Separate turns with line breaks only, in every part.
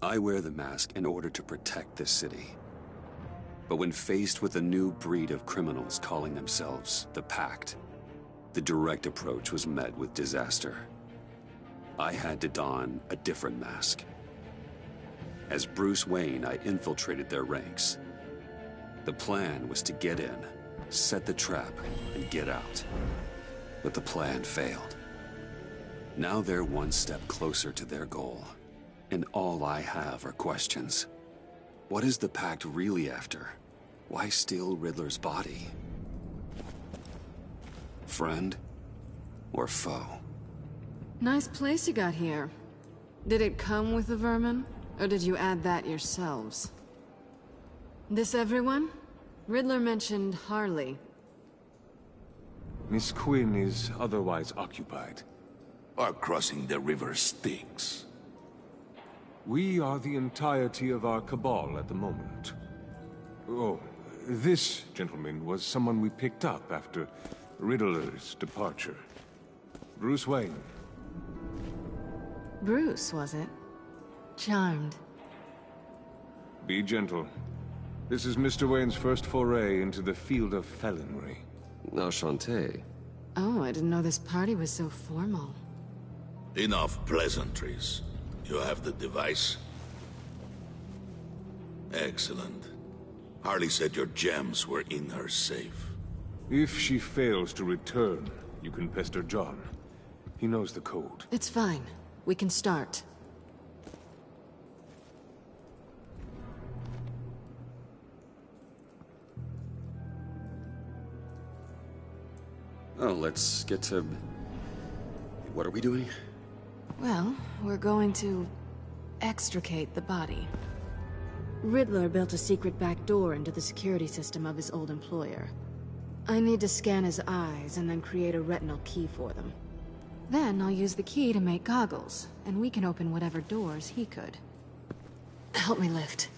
I wear the mask in order to protect this city. But when faced with a new breed of criminals calling themselves the Pact, the direct approach was met with disaster. I had to don a different mask. As Bruce Wayne, I infiltrated their ranks. The plan was to get in, set the trap, and get out. But the plan failed. Now they're one step closer to their goal, and all I have are questions. What is the Pact really after? Why steal Riddler's body? Friend or foe?
Nice place you got here. Did it come with the vermin, or did you add that yourselves? This everyone? Riddler mentioned Harley.
Miss Quinn is otherwise occupied.
Our crossing the river Styx.
We are the entirety of our cabal at the moment. Oh, this gentleman was someone we picked up after Riddler's departure. Bruce Wayne.
Bruce, was it? Charmed.
Be gentle. This is Mr. Wayne's first foray into the field of felonry.
Enchanté.
Oh, I didn't know this party was so formal.
Enough pleasantries. You have the device? Excellent. Harley said your gems were in her safe.
If she fails to return, you can pester John. He knows the code.
It's fine. We can start.
Oh, let's get to... What are we doing?
Well, we're going to extricate the body. Riddler built a secret back door into the security system of his old employer. I need to scan his eyes and then create a retinal key for them. Then I'll use the key to make goggles, and we can open whatever doors he could. Help me lift.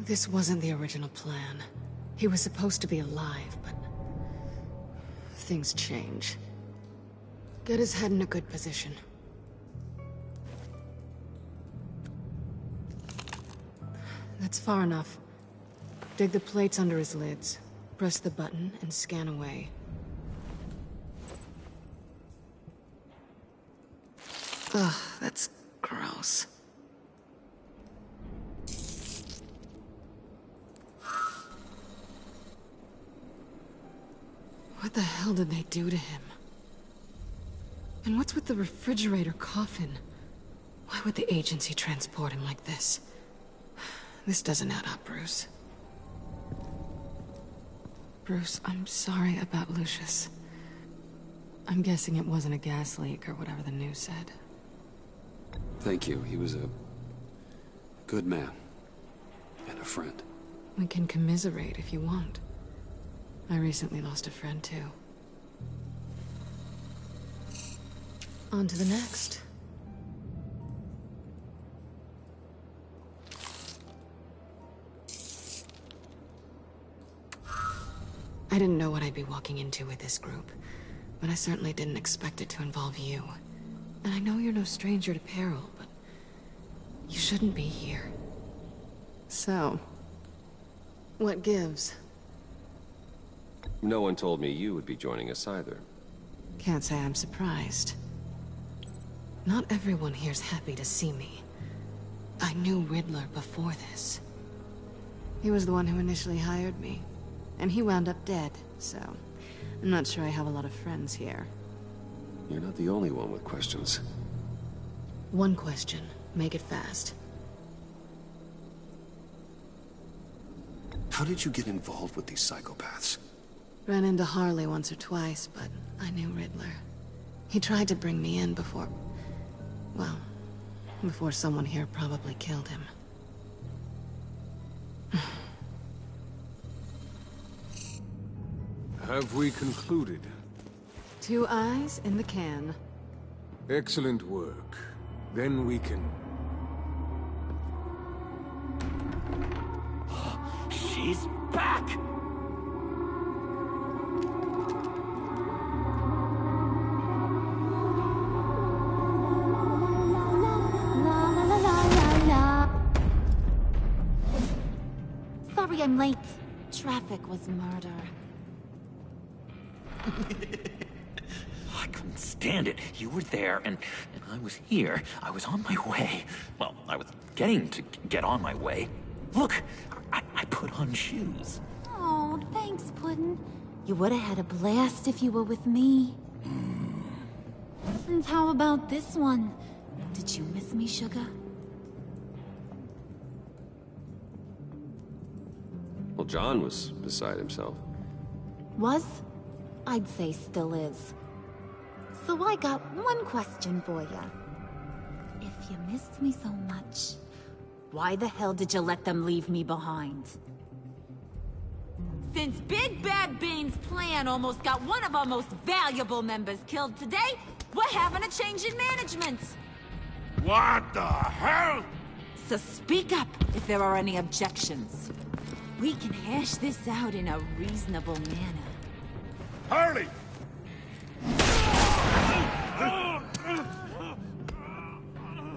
This wasn't the original plan. He was supposed to be alive, but... things change. Get his head in a good position. That's far enough. Dig the plates under his lids. Press the button and scan away. Ugh, that's gross. What the hell did they do to him? And what's with the refrigerator coffin? Why would the agency transport him like this? This doesn't add up, Bruce. Bruce, I'm sorry about Lucius. I'm guessing it wasn't a gas leak or whatever the news said.
Thank you. He was a good man. And a friend.
We can commiserate if you want. I recently lost a friend, too. On to the next. I didn't know what I'd be walking into with this group, but I certainly didn't expect it to involve you. And I know you're no stranger to peril, but you shouldn't be here. So, what gives?
No one told me you would be joining us either.
Can't say I'm surprised. Not everyone here's happy to see me. I knew Riddler before this. He was the one who initially hired me. And he wound up dead, so... I'm not sure I have a lot of friends here.
You're not the only one with questions.
One question. Make it fast.
How did you get involved with these psychopaths?
Ran into Harley once or twice, but I knew Riddler. He tried to bring me in before... well, before someone here probably killed him.
Have we concluded?
2 eyes in the can.
Excellent work. Then we can...
She's back! I'm late. Traffic was murder.
I couldn't stand it. You were there, and I was here. I was on my way. Well, I was getting to get on my way. Look, I put on shoes.
Oh, thanks, Puddin'. You would have had a blast if you were with me. And how about this one? Did you miss me, Sugar?
Well, John was beside himself.
Was? I'd say still is. So I got one question for ya. If you missed me so much, why the hell did you let them leave me behind? Since Big Bad Bean's plan almost got one of our most valuable members killed today, we're having a change in management.
What the hell?
So speak up if there are any objections. We can hash this out in a reasonable manner.
Harley!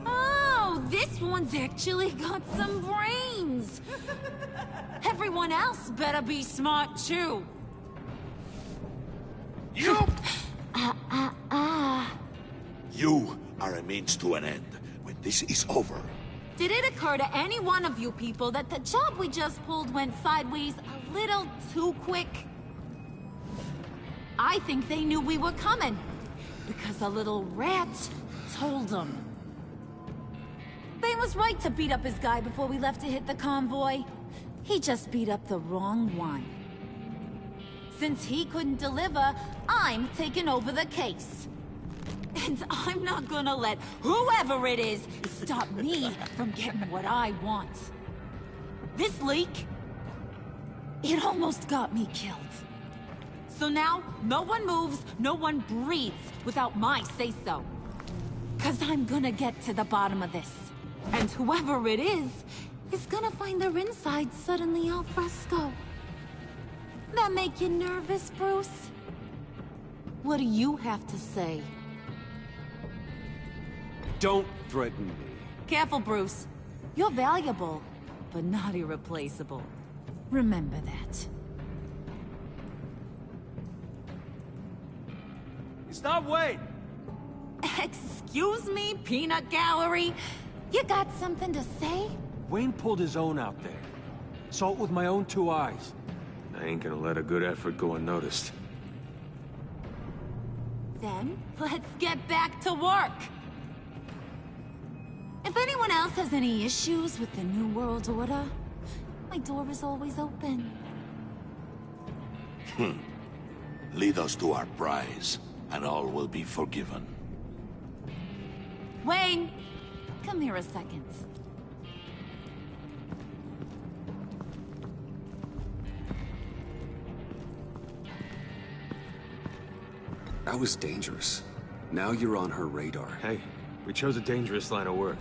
Oh, this one's actually got some brains. Everyone else better be smart too.
You! You are a means to an end. When this is over,
Did it occur to any one of you people that the job we just pulled went sideways a little too quick? I think they knew we were coming, because a little rat told them. Bane was right to beat up his guy before we left to hit the convoy. He just beat up the wrong one. Since he couldn't deliver, I'm taking over the case. And I'm not gonna let whoever it is stop me from getting what I want. This leak, it almost got me killed. So now, no one moves, no one breathes without my say-so. 'Cause I'm gonna get to the bottom of this. And whoever it is gonna find their insides suddenly al fresco. That make you nervous, Bruce? What do you have to say?
Don't threaten me.
Careful, Bruce. You're valuable, but not irreplaceable. Remember that.
Stop, wait!
Excuse me, Peanut Gallery? You got something to say?
Wayne pulled his own out there. Saw it with my own two eyes.
I ain't gonna let a good effort go unnoticed.
Then, let's get back to work. If anyone else has any issues with the New World Order, my door is always open.
lead us to our prize, and all will be forgiven.
Wayne, come here a second.
That was dangerous. Now you're on her radar.
Hey, we chose a dangerous line of work.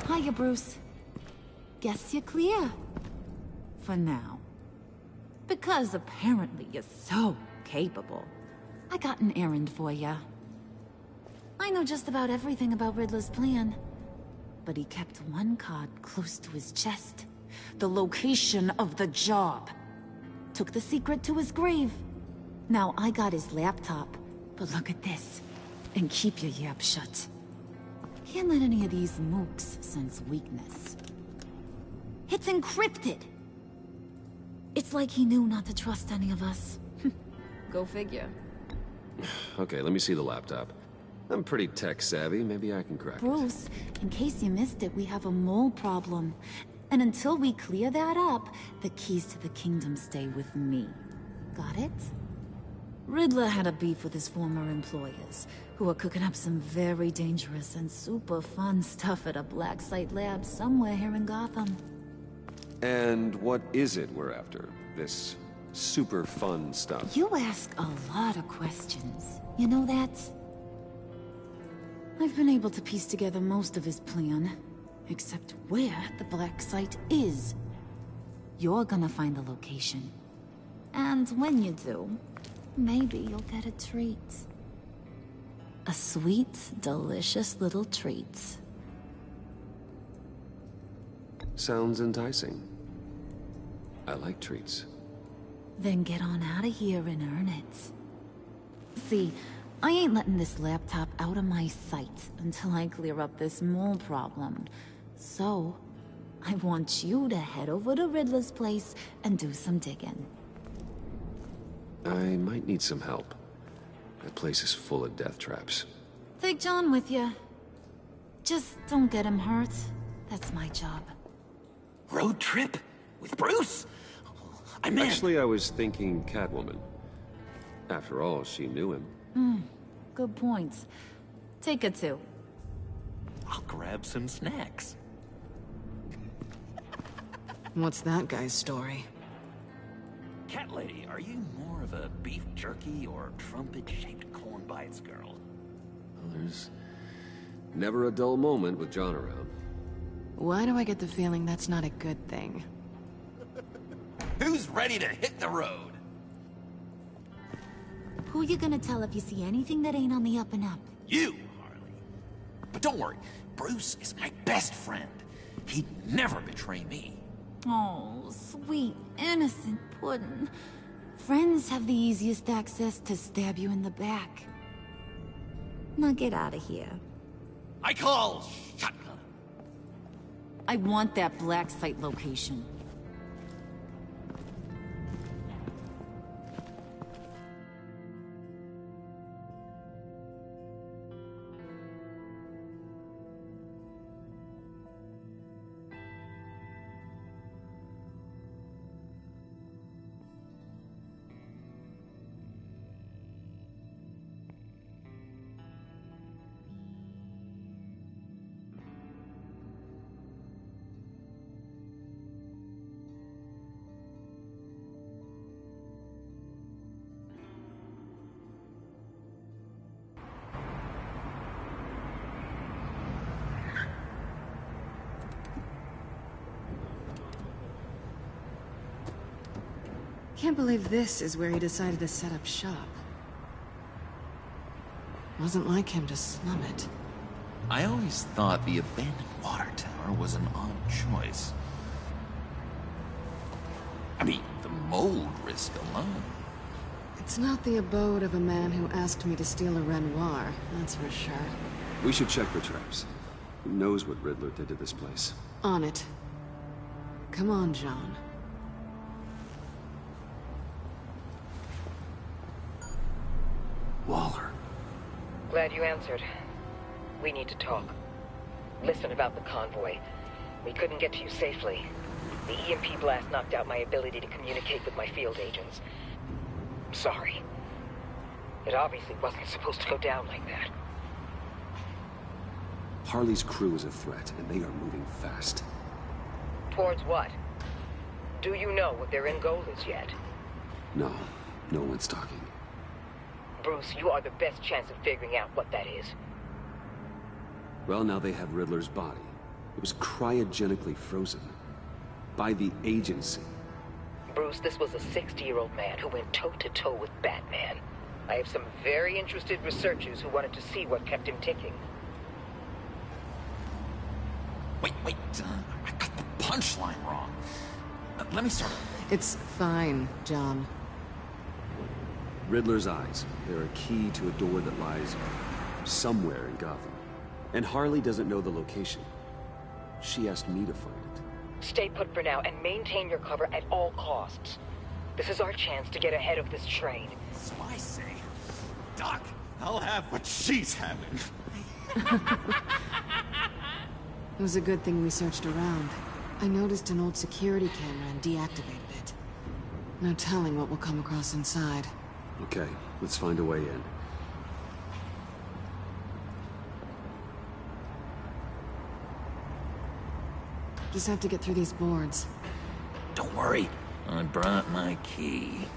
Hiya, Bruce. Guess you're clear. For now. Because apparently you're so capable. I got an errand for you. I know just about everything about Riddler's plan. But he kept one card close to his chest. The location of the job. Took the secret to his grave. Now I got his laptop. But look at this. And keep your yap shut. Can't let any of these mooks sense weakness. It's encrypted. It's like he knew not to trust any of us. Go figure.
Okay, let me see the laptop. I'm pretty tech savvy. Maybe I can crack it.
Bruce, in case you missed it, we have a mole problem. And until we clear that up, the keys to the kingdom stay with me. Got it? Riddler had a beef with his former employers, who are cooking up some very dangerous and super fun stuff at a black site lab somewhere here in Gotham.
And what is it we're after? This super fun stuff?
You ask a lot of questions. You know that? I've been able to piece together most of his plan, except where the black site is. You're gonna find the location. And when you do, maybe you'll get a treat. A sweet, delicious little treat.
Sounds enticing. I like treats.
Then get on out of here and earn it. See, I ain't letting this laptop out of my sight until I clear up this mole problem. So, I want you to head over to Riddler's place and do some digging.
I might need some help. That place is full of death traps.
Take John with you. Just don't get him hurt. That's my job.
Road trip? With Bruce? I'm in.
Actually, I was thinking Catwoman. After all, she knew him.
Good point. Take her too.
I'll grab some snacks.
What's that guy's story?
Cat lady, are you more of a beef jerky or trumpet-shaped corn bites girl?
Well, there's never a dull moment with John around.
Why do I get the feeling that's not a good thing?
Who's ready to hit the road?
Who you gonna tell if you see anything that ain't on the up and up?
You, Harley. But don't worry, Bruce is my best friend. He'd never betray me.
Oh, sweet, innocent Puddin'. Friends have the easiest access to stab you in the back. Now get out of here.
I call shotgun.
I want that black site location.
Can't believe this is where he decided to set up shop. Wasn't like him to slum it.
I always thought the abandoned water tower was an odd choice. I mean, the mold risk alone.
It's not the abode of a man who asked me to steal a Renoir, that's for sure.
We should check for traps. Who knows what Riddler did to this place?
On it. Come on, John.
Waller.
Glad you answered. We need to talk. Listen about the convoy. We couldn't get to you safely. The EMP blast knocked out my ability to communicate with my field agents. Sorry. It obviously wasn't supposed to go down like that.
Harley's crew is a threat, and they are moving fast.
Towards what? Do you know what their end goal is yet?
No, no one's talking.
Bruce, you are the best chance of figuring out what that is.
Well, now they have Riddler's body. It was cryogenically frozen. By the agency.
Bruce, this was a 60-year-old man who went toe-to-toe with Batman. I have some very interested researchers who wanted to see what kept him ticking.
Wait, I got the punchline wrong. Let me start.
It's fine, John.
Riddler's eyes. They're a key to a door that lies somewhere in Gotham. And Harley doesn't know the location. She asked me to find it.
Stay put for now and maintain your cover at all costs. This is our chance to get ahead of this train.
So I say, Doc, I'll have what she's having.
It was a good thing we searched around. I noticed an old security camera and deactivated it. No telling what we'll come across inside.
Okay, let's find a way in.
Just have to get through these boards.
Don't worry, I brought my key.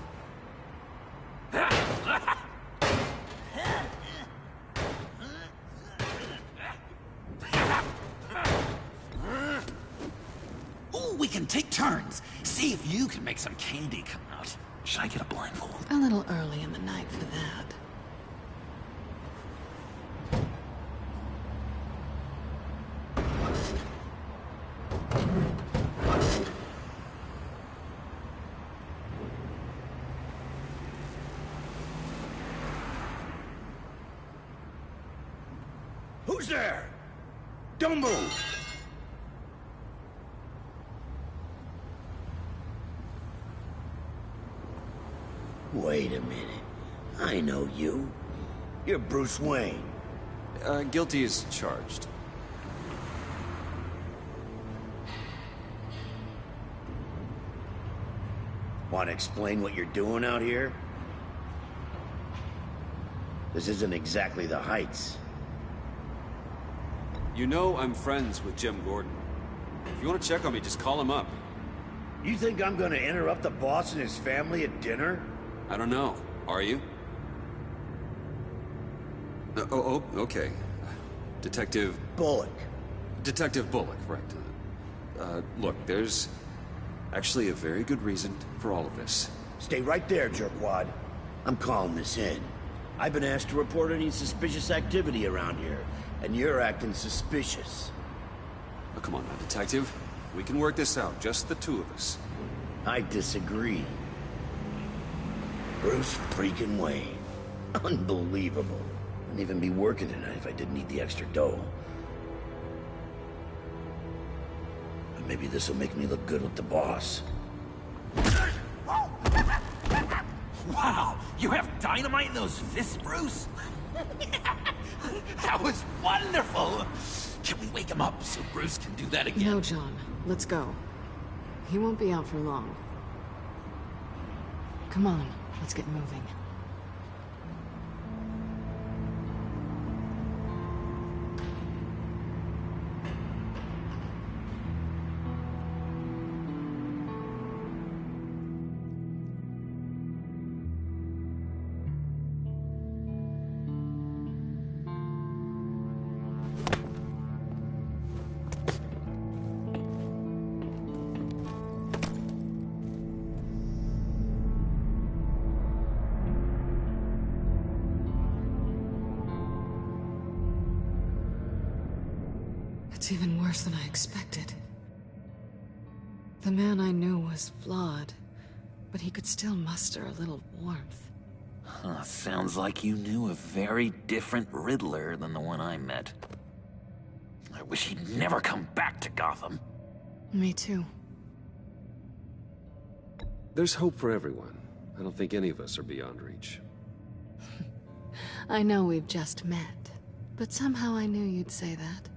Ooh, we can take turns. See if you can make some candy come out. Should I get a blindfold?
A little early in the night for that.
Who's there? Don't move! Wait a minute. I know you. You're Bruce Wayne.
Guilty as charged.
Want to explain what you're doing out here? This isn't exactly the Heights.
You know I'm friends with Jim Gordon. If you want to check on me, just call him up.
You think I'm gonna interrupt the boss and his family at dinner?
I don't know. Are you? Okay. Detective...
Bullock.
Detective Bullock, right. Look, there's actually a very good reason for all of this.
Stay right there, jerkwad. I'm calling this in. I've been asked to report any suspicious activity around here, and you're acting suspicious.
Oh, come on now, Detective. We can work this out, just the two of us.
I disagree. Bruce freaking Wayne. Unbelievable. Wouldn't even be working tonight if I didn't need the extra dough. But maybe this will make me look good with the boss.
Wow! You have dynamite in those fists, Bruce? That was wonderful! Can we wake him up so Bruce can do that again?
No, John. Let's go. He won't be out for long. Come on, let's get moving. It's even worse than I expected. The man I knew was flawed, but he could still muster a little warmth.
Huh, sounds like you knew a very different Riddler than the one I met. I wish he'd never come back to Gotham.
Me too.
There's hope for everyone. I don't think any of us are beyond reach.
I know we've just met, but somehow I knew you'd say that.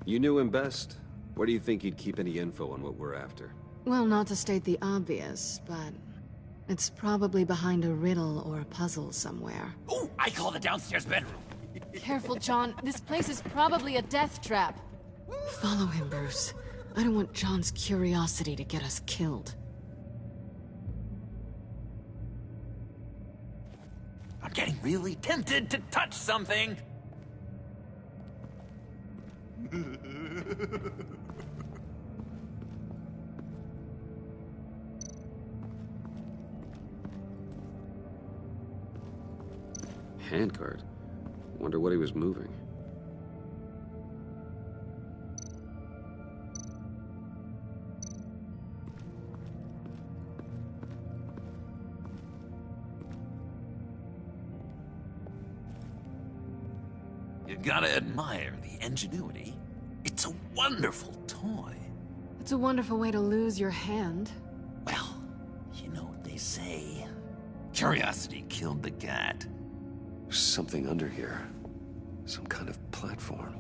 You knew him best. Where do you think he'd keep any info on what we're after?
Well, not to state the obvious, but it's probably behind a riddle or a puzzle somewhere.
Oh, I call the downstairs bedroom.
Careful, John. This place is probably a death trap. Follow him, Bruce. I don't want John's curiosity to get us killed.
I'm getting really tempted to touch something.
Handcart? Wonder what he was moving.
You gotta admire the ingenuity. It's a wonderful toy.
It's a wonderful way to lose your hand.
Well, you know what they say. Curiosity killed the cat.
There's something under here. Some kind of platform.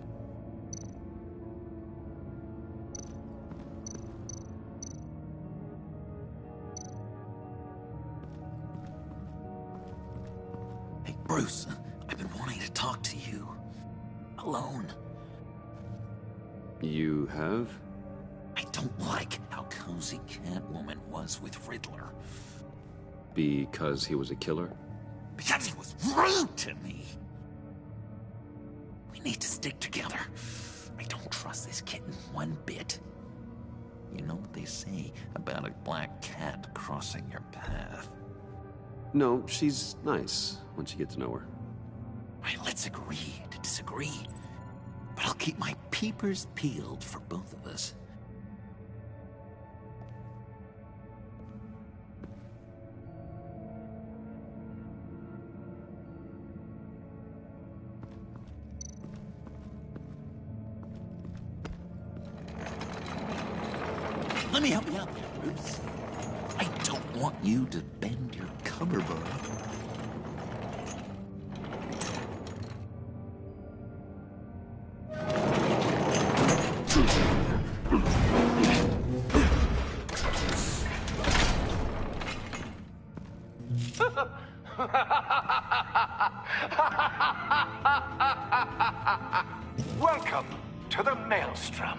Hey, Bruce, I've been wanting to talk to you. Alone.
You have?
I don't like how cozy Catwoman was with Riddler.
Because he was a killer?
Because he was rude to me. We need to stick together. I don't trust this kitten one bit. You know what they say about a black cat crossing your path?
No, she's nice once you get to know her.
Right, let's agree to disagree. But I'll keep my peepers peeled for both of us. Let me help you out there, Bruce. I don't want you to bend your cover bar.
Welcome to the Maelstrom.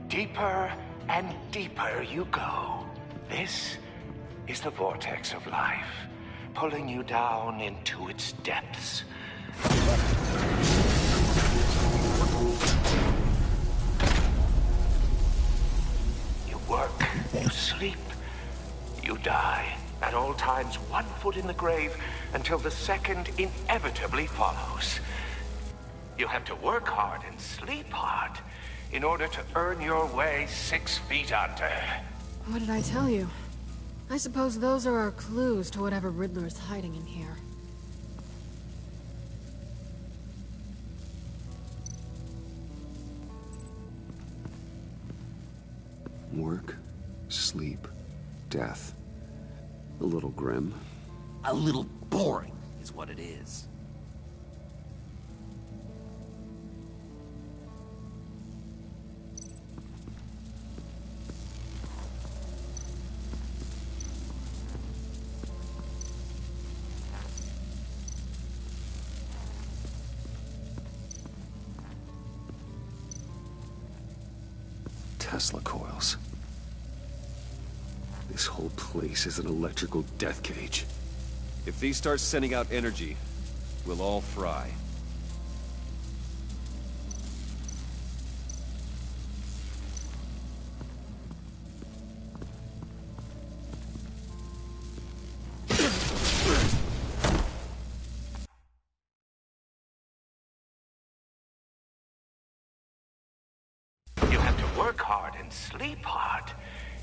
Deeper and deeper you go. This is the vortex of life, pulling you down into its depths. You work, you sleep, you die. At all times, 1 foot in the grave until the second inevitably follows. You have to work hard and sleep hard in order to earn your way 6 feet under.
What did I tell you? I suppose those are our clues to whatever Riddler is hiding in here.
Work, sleep, death. A little grim.
A little boring is what it is.
Tesla coils. This whole place is an electrical death cage.
If these start sending out energy, we'll all fry.
You have to work hard and sleep hard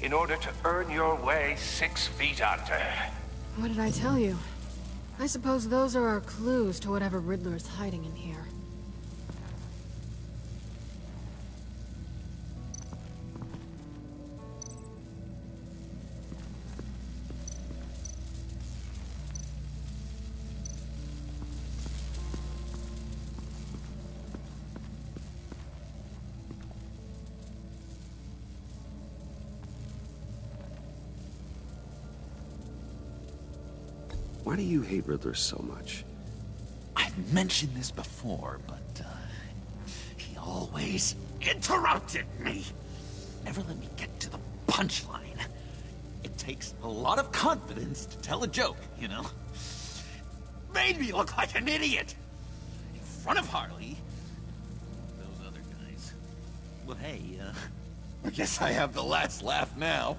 in order to earn your way 6 feet under.
What did I tell you? I suppose those are our clues to whatever Riddler is hiding in here.
Why do you hate Riddler so much?
I've mentioned this before, but he always interrupted me. Never let me get to the punchline. It takes a lot of confidence to tell a joke, you know? Made me look like an idiot. In front of Harley. Those other guys. Well, hey, I guess I have the last laugh now.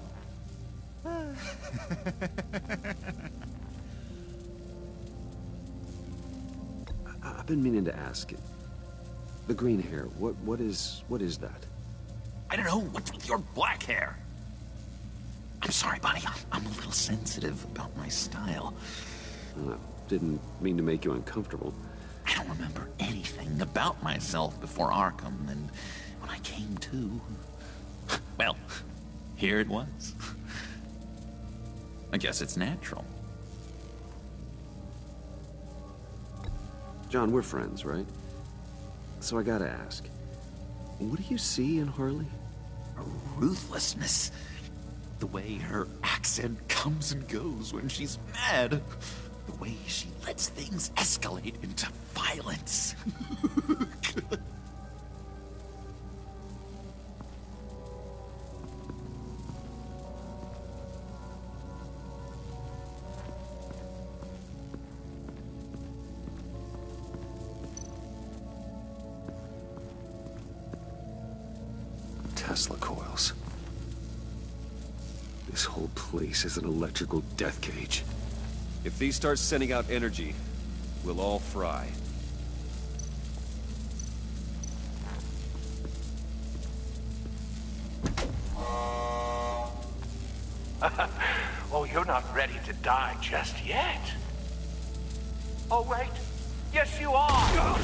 I've been meaning to ask it. The green hair, what is that?
I don't know, what's with your black hair? I'm sorry, buddy, I'm a little sensitive about my style.
Didn't mean to make you uncomfortable.
I don't remember anything about myself before Arkham, and when I came to, well, here it was. I guess it's natural.
John, we're friends, right? So I gotta ask, what do you see in Harley?
A ruthlessness. The way her accent comes and goes when she's mad. The way she lets things escalate into violence.
Tesla coils. This whole place is an electrical death cage.
If these start sending out energy, we'll all fry.
Oh, you're not ready to die just yet. Oh, wait. Yes, you are.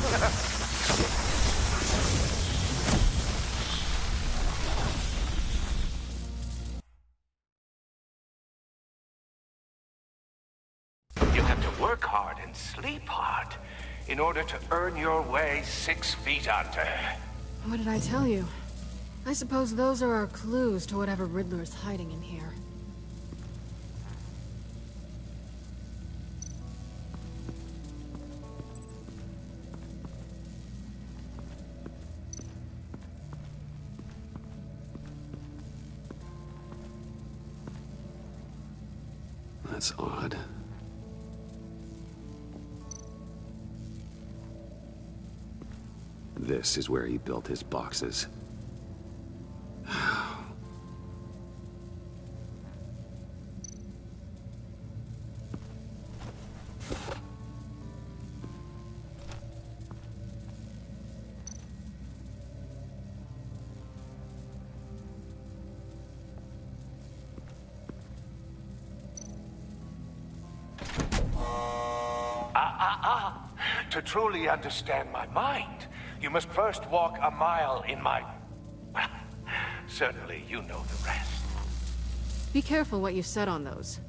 sleep hard in order to earn your way 6 feet under.
What did I tell you? I suppose those are our clues to whatever Riddler's hiding in here.
That's odd. This is where he built his boxes.
To truly understand my mind, you must first walk a mile in my... Well, certainly you know the rest.
Be careful what you said on those.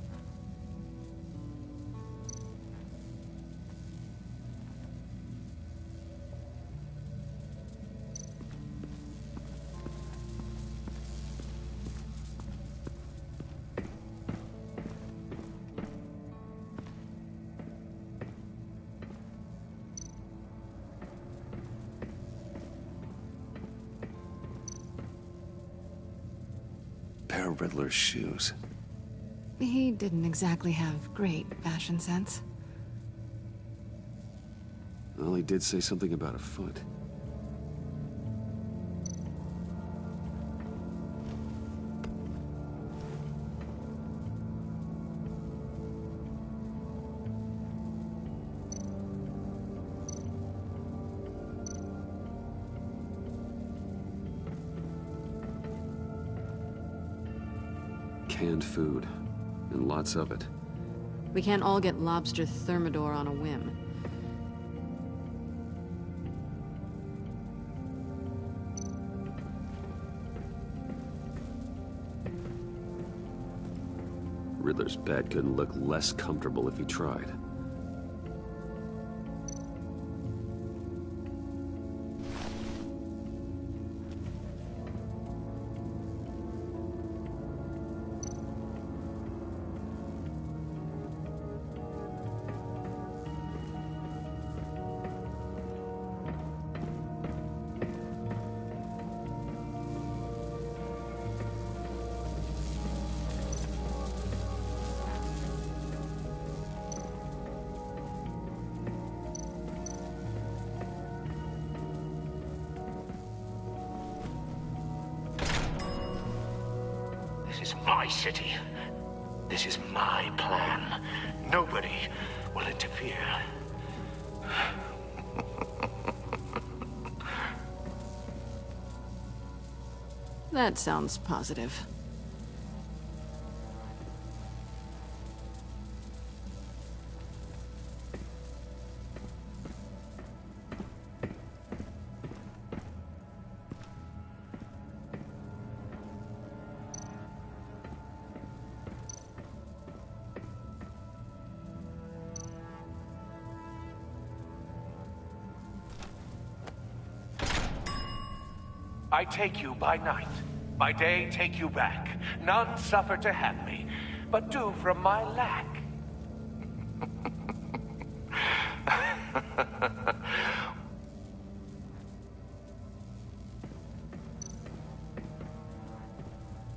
Pair of Riddler's shoes.
He didn't exactly have great fashion sense.
Well, he did say something about a foot. Canned food, and lots of it.
We can't all get lobster thermidor on a whim.
Riddler's bed couldn't look less comfortable if he tried.
This is my city. This is my plan. Nobody will interfere.
That sounds positive.
I take you by night. By day, take you back. None suffer to have me, but do from my lack.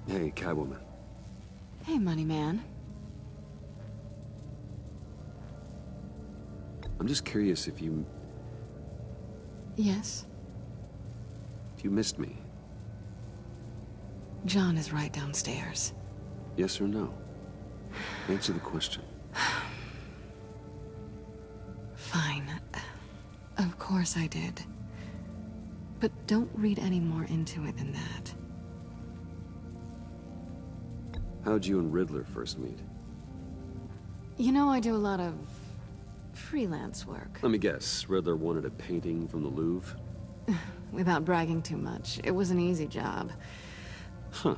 Hey, Catwoman.
Hey, money man.
I'm just curious if you
Yes?
missed me.
John is right downstairs.
Yes or no? Answer the question.
Fine. Of course I did. But don't read any more into it than that.
How'd you and Riddler first meet?
You know, I do a lot of freelance work.
Let me guess, Riddler wanted a painting from the Louvre?
Without bragging too much, it was an easy job.
Huh.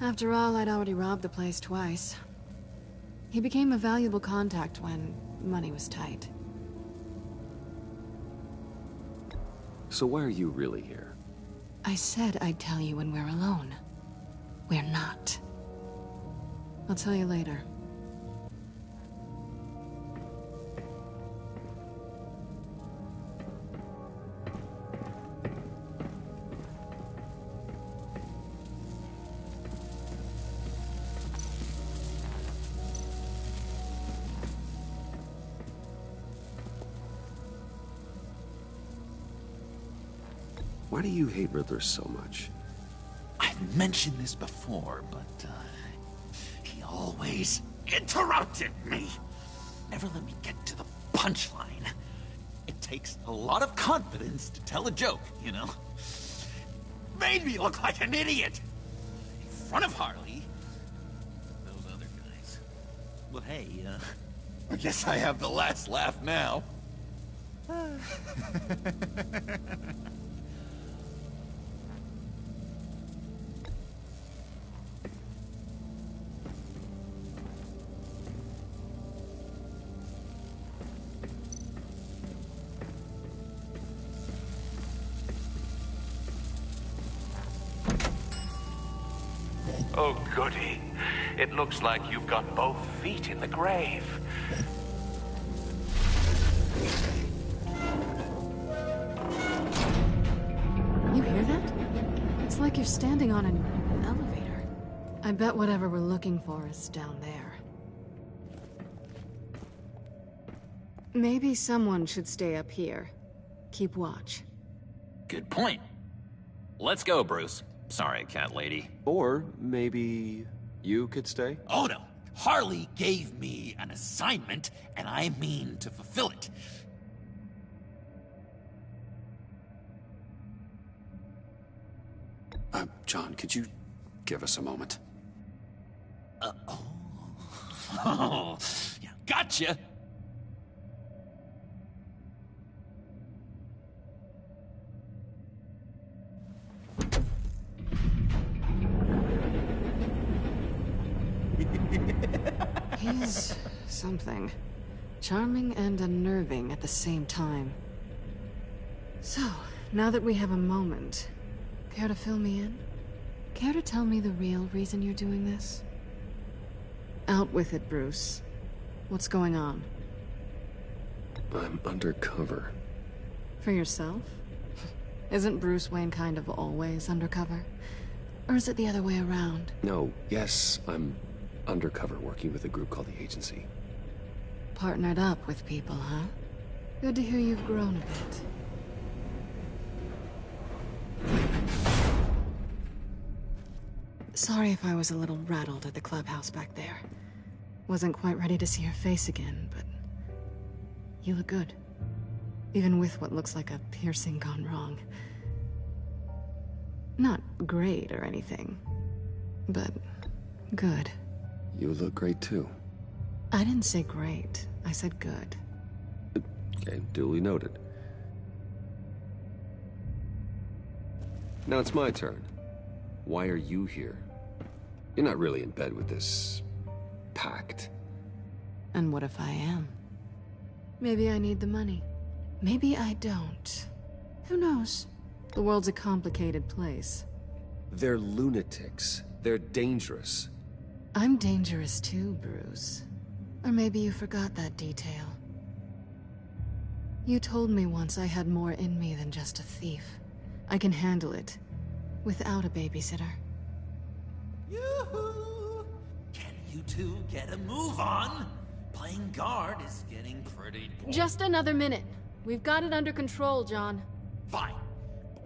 After all, I'd already robbed the place twice. He became a valuable contact when, money was tight.
So why are you really here?
I said I'd tell you when we're alone. We're not. I'll tell you later.
Why do you hate Riddler so much?
I've mentioned this before, but he always interrupted me. Never let me get to the punchline. It takes a lot of confidence to tell a joke, you know? Made me look like an idiot! In front of Harley. Those other guys. Well, hey, I guess I have the last laugh now.
Oh, goody. It looks like you've got both feet in the grave.
You hear that? It's like you're standing on an elevator. I bet whatever we're looking for is down there. Maybe someone should stay up here. Keep watch.
Good point. Let's go, Bruce. Sorry, cat lady.
Or maybe you could stay?
Oh no! Harley gave me an assignment, and I mean to fulfill it.
John, could you give us a moment?
Oh, yeah, gotcha!
He's something. Charming and unnerving at the same time. So, now that we have a moment, care to fill me in? Care to tell me the real reason you're doing this? Out with it, Bruce. What's going on?
I'm undercover.
For yourself? Isn't Bruce Wayne kind of always undercover? Or is it the other way around?
No, yes, I'm undercover working with a group called the Agency.
Partnered up with people, huh? Good to hear you've grown a bit. Sorry if I was a little rattled at the clubhouse back there. Wasn't quite ready to see your face again, but you look good. Even with what looks like a piercing gone wrong. Not great or anything, but good.
You look great too.
I didn't say great. I said good.
Okay, duly noted. Now it's my turn. Why are you here? You're not really in bed with this pact.
And what if I am? Maybe I need the money. Maybe I don't. Who knows? The world's a complicated place.
They're lunatics. They're dangerous.
I'm dangerous too, Bruce. Or maybe you forgot that detail. You told me once I had more in me than just a thief. I can handle it. Without a babysitter.
Yoo-hoo! Can you two get a move on? Playing guard is getting pretty boring.
Just another minute. We've got it under control, John.
Fine.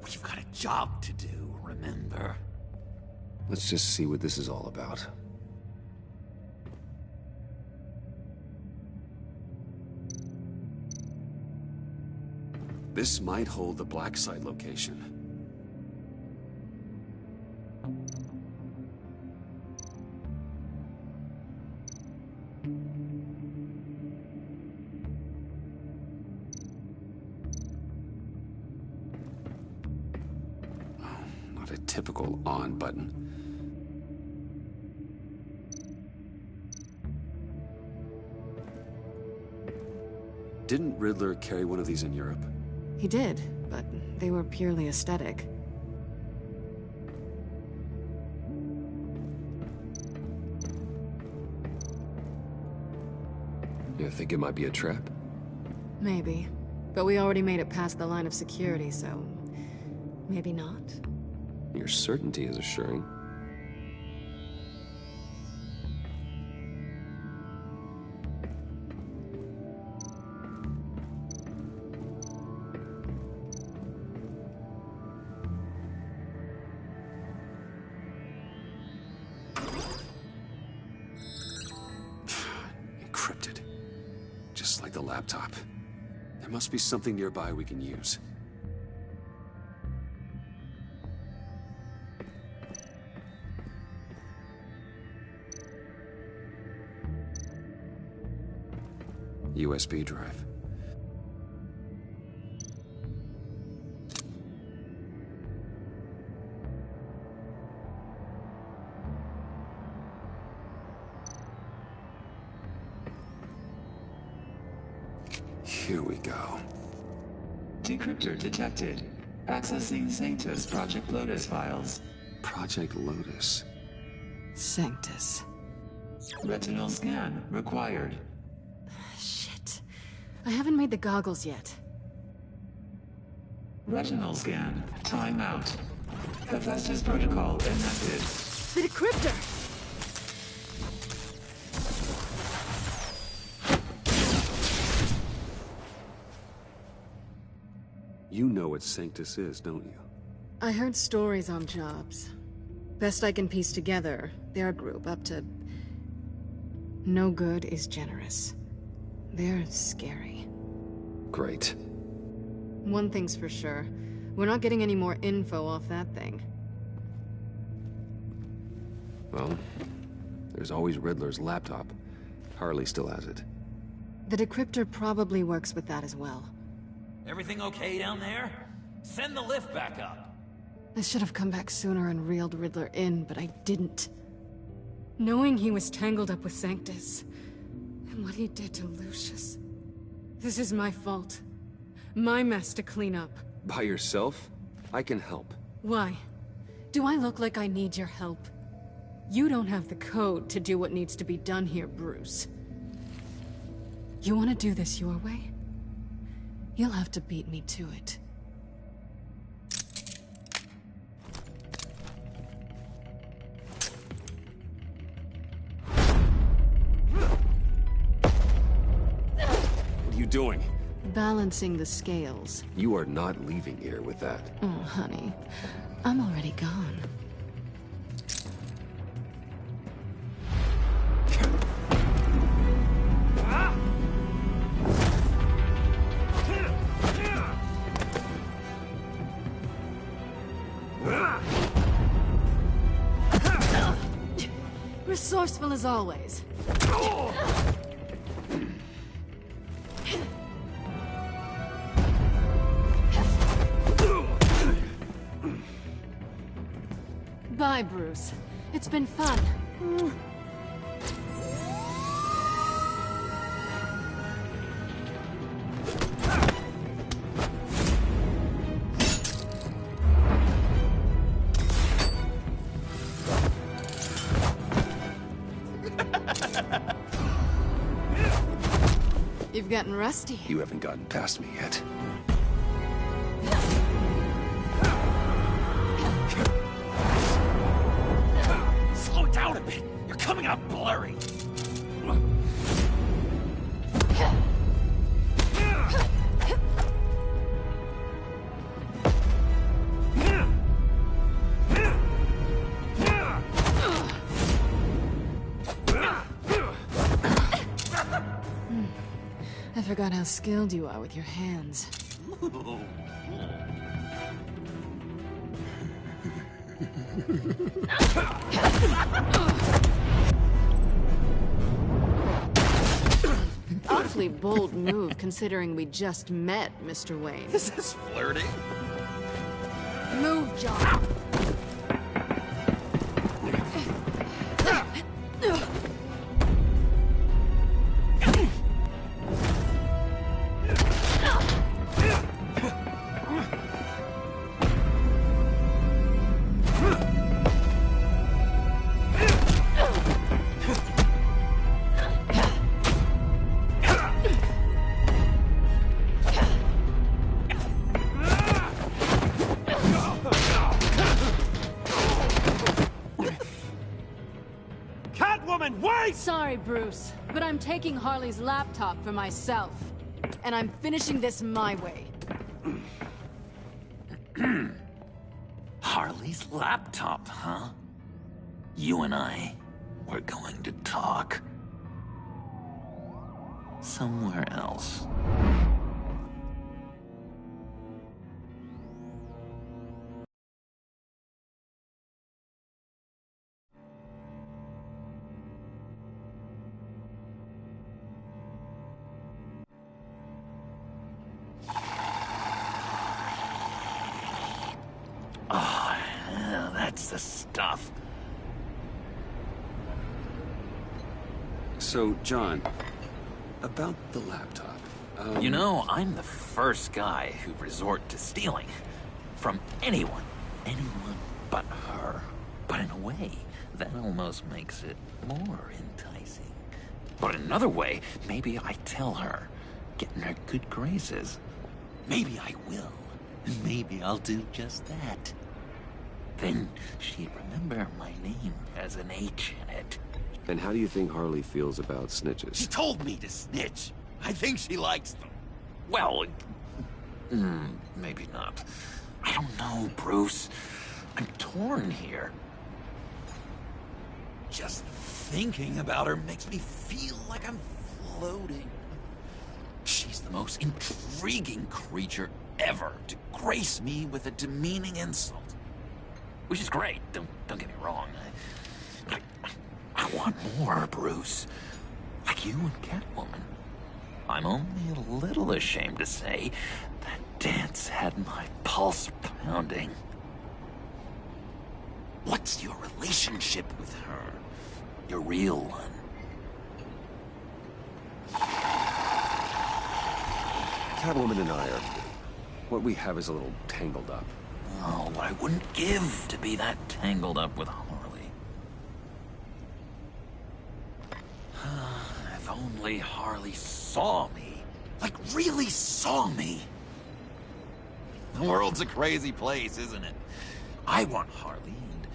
But we've got a job to do, remember?
Let's just see what this is all about.
This might hold the black site location. Oh, not a typical on button. Didn't Riddler carry one of these in Europe?
He did, but they were purely aesthetic.
You think it might be a trap?
Maybe. But we already made it past the line of security, so... maybe not.
Your certainty is assuring.
Encrypted. Just like the laptop. There must be something nearby we can use. USB drive. Here we go.
Decryptor detected. Accessing Sanctus Project Lotus files.
Project Lotus.
Sanctus.
Retinal scan required.
Shit. I haven't made the goggles yet.
Retinal scan. Timeout. Hephaestus protocol enacted.
The decryptor!
You know what Sanctus is, don't you?
I heard stories on jobs. Best I can piece together, their group up to... no good is generous. They're scary.
Great.
One thing's for sure. We're not getting any more info off that thing.
Well, there's always Riddler's laptop. Harley still has it.
The decryptor probably works with that as well.
Everything okay down there? Send the lift back up.
I should have come back sooner and reeled Riddler in, but I didn't. Knowing he was tangled up with Sanctus, and what he did to Lucius. This is my fault. My mess to clean up.
By yourself? I can help.
Why? Do I look like I need your help? You don't have the code to do what needs to be done here, Bruce. You want to do this your way? You'll have to beat me to it.
What are you doing?
Balancing the scales.
You are not leaving here with that.
Oh, honey. I'm already gone. Resourceful as always. Bye, Bruce. It's been fun. You've gotten rusty.
You haven't gotten past me yet.
Slow it down a bit. You're coming out blurry.
I forgot how skilled you are with your hands. Awfully bold move, considering we just met, Mr. Wayne.
Is this flirting?
Move, John.
way!
Sorry, Bruce, but I'm taking Harley's laptop for myself. And I'm finishing this my way.
Harley's laptop, huh? You and I, we're going to talk. Somewhere else. Oh, yeah, that's the stuff.
So, John, about the laptop.
You know, I'm the first guy who'd resort to stealing. From anyone. Anyone but her. But in a way, that almost makes it more enticing. But in another way, maybe I tell her, get in her good graces. Maybe I will. And maybe I'll do just that. Then she'd remember my name has an H in it.
And how do you think Harley feels about
She
snitches?
told me to snitch. I think she likes them. Well, maybe not. I don't know, Bruce. I'm torn here. Just thinking about her makes me feel like I'm floating. She's the most intriguing creature ever to grace me with a demeaning insult. Which is great, don't get me wrong. I want more, Bruce. Like you and Catwoman. I'm only a little ashamed to say that dance had my pulse pounding. What's your relationship with her? Your real one?
Catwoman and I are... What we have is a little tangled up.
Oh, what I wouldn't give to be that tangled up with Harley. If only Harley saw me. Like, really saw me. The world's a crazy place, isn't it? I want Harley, and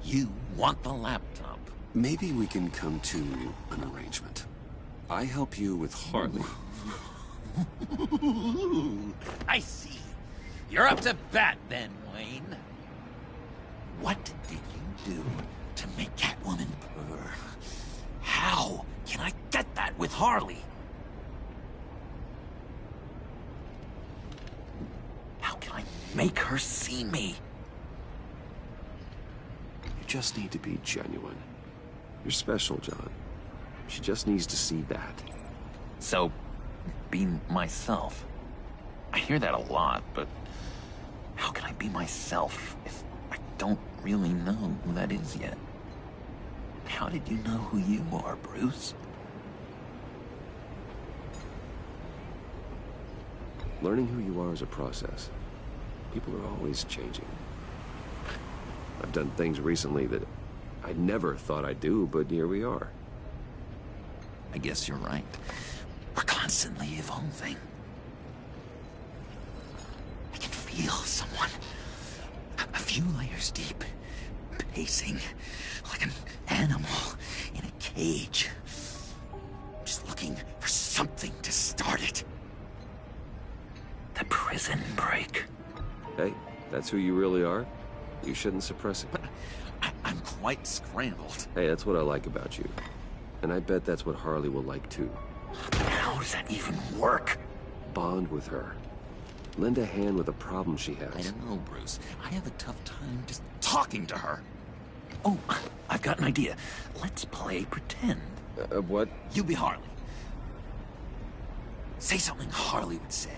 you want the laptop.
Maybe we can come to an arrangement. I help you with Harley.
I see. You're up to bat then, Wayne. What did you do to make Catwoman purr? How can I get that with Harley? How can I make her see me?
You just need to be genuine. You're special, John. She just needs to see that.
So, be myself. I hear that a lot, but how can I be myself if I don't really know who that is yet? How did you know who you are, Bruce?
Learning who you are is a process. People are always changing. I've done things recently that I never thought I'd do, but here we are.
I guess you're right. We're constantly evolving. I can feel someone a few layers deep, pacing like an animal in a cage. Just looking for something to start it. The prison break.
Hey, that's who you really are. You shouldn't suppress it.
But I'm quite scrambled.
Hey, that's what I like about you. And I bet that's what Harley will like too.
But how does that even work?
Bond with her. Lend a hand with a problem she has.
I don't know, Bruce. I have a tough time just talking to her. Oh, I've got an idea. Let's play pretend.
What?
You be Harley. Say something Harley would say.